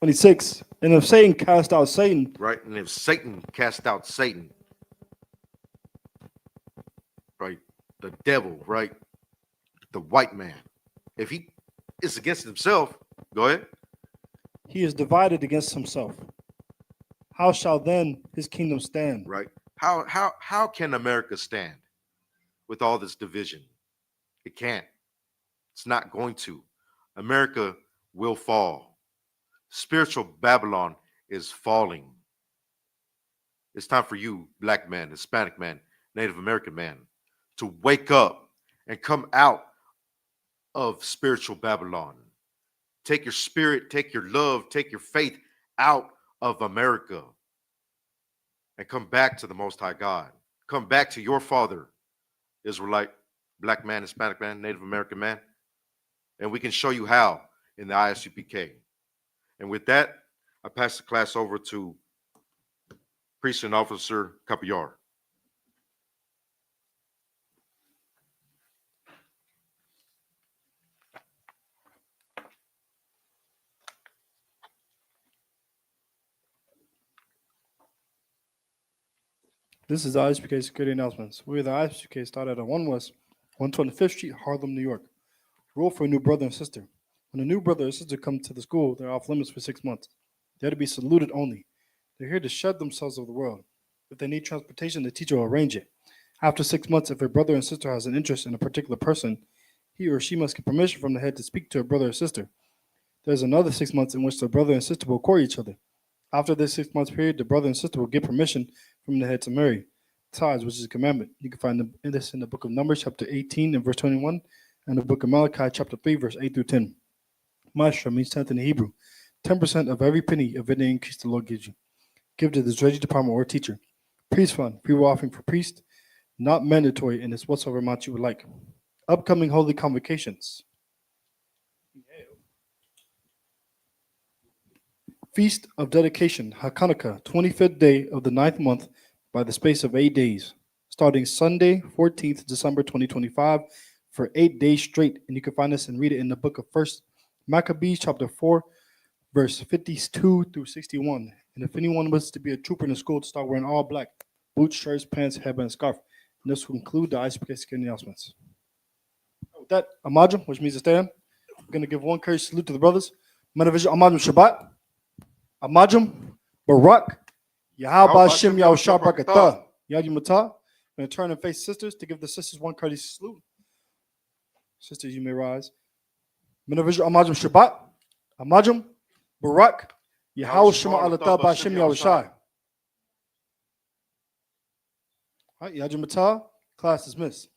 26. And if Satan cast out Satan, Right? And if Satan cast out Satan, right? The devil, right? The white man. If he is against himself, go ahead. he is divided against himself. How shall then his kingdom stand? Right? How can America stand with all this division? It can't. It's not going to. America will fall. Spiritual Babylon is falling. It's time for you, black man, Hispanic man, Native American man, to wake up and come out of spiritual Babylon. Take your spirit, take your love, take your faith out of America and come back to the Most High God. Come back to your father, Israelite, black man, Hispanic man, Native American man. And we can show you how in the Isupk. And with that, I pass the class over to Precinct Officer Capillar. This is the Isupk security announcements. We are the Isupk started at 1 West, 125th Street, Harlem, New York. Rule for a new brother and sister. When a new brother or sister come to the school, they're off limits for 6 months. They're to be saluted only. They're here to shed themselves of the world. If they need transportation, the teacher will arrange it. After 6 months, if a brother and sister has an interest in a particular person, he or she must get permission from the head to speak to a brother or sister. There's another 6 months in which the brother and sister will court each other. After this 6 month period, the brother and sister will get permission from the head to marry. Tithes, which is a commandment. You can find this in the book of Numbers, chapter 18 and verse 21, and the book of Malachi, chapter 3, verse 8 through 10. Maashrah means tenth in the Hebrew. 10% of every penny of any increase the Lord gives you. Give to the treasury department or teacher. Priest fund, free will offering for priest, not mandatory, and it's whatsoever amount you would like. Upcoming holy convocations. Feast of Dedication, Hakanaka, 25th day of the 9th month by the space of 8 days, starting Sunday, 14th December 2025, for 8 days straight. And you can find this and read it in the book of 1st Maccabees, chapter 4, verse 52 through 61. And if anyone was to be a trooper in the school, to start wearing all black, boots, shirts, pants, headband, scarf. And this will conclude the Isupk security announcements. With that, Amajam, which means to stand, we're going to give one courteous salute to the brothers. Manavision Amajam Shabbat. Amajam, Barak, Yahaba Shem Yahushua Barakatah, Yadi Matah. I'm going to turn and face sisters to give the sisters one courteous salute. Sisters, you may rise. Manavision Amajam Shabbat. Amajam, Barak, Yahushua Alatah Bashem Yahushua. All right, Yadi Matah, class dismissed.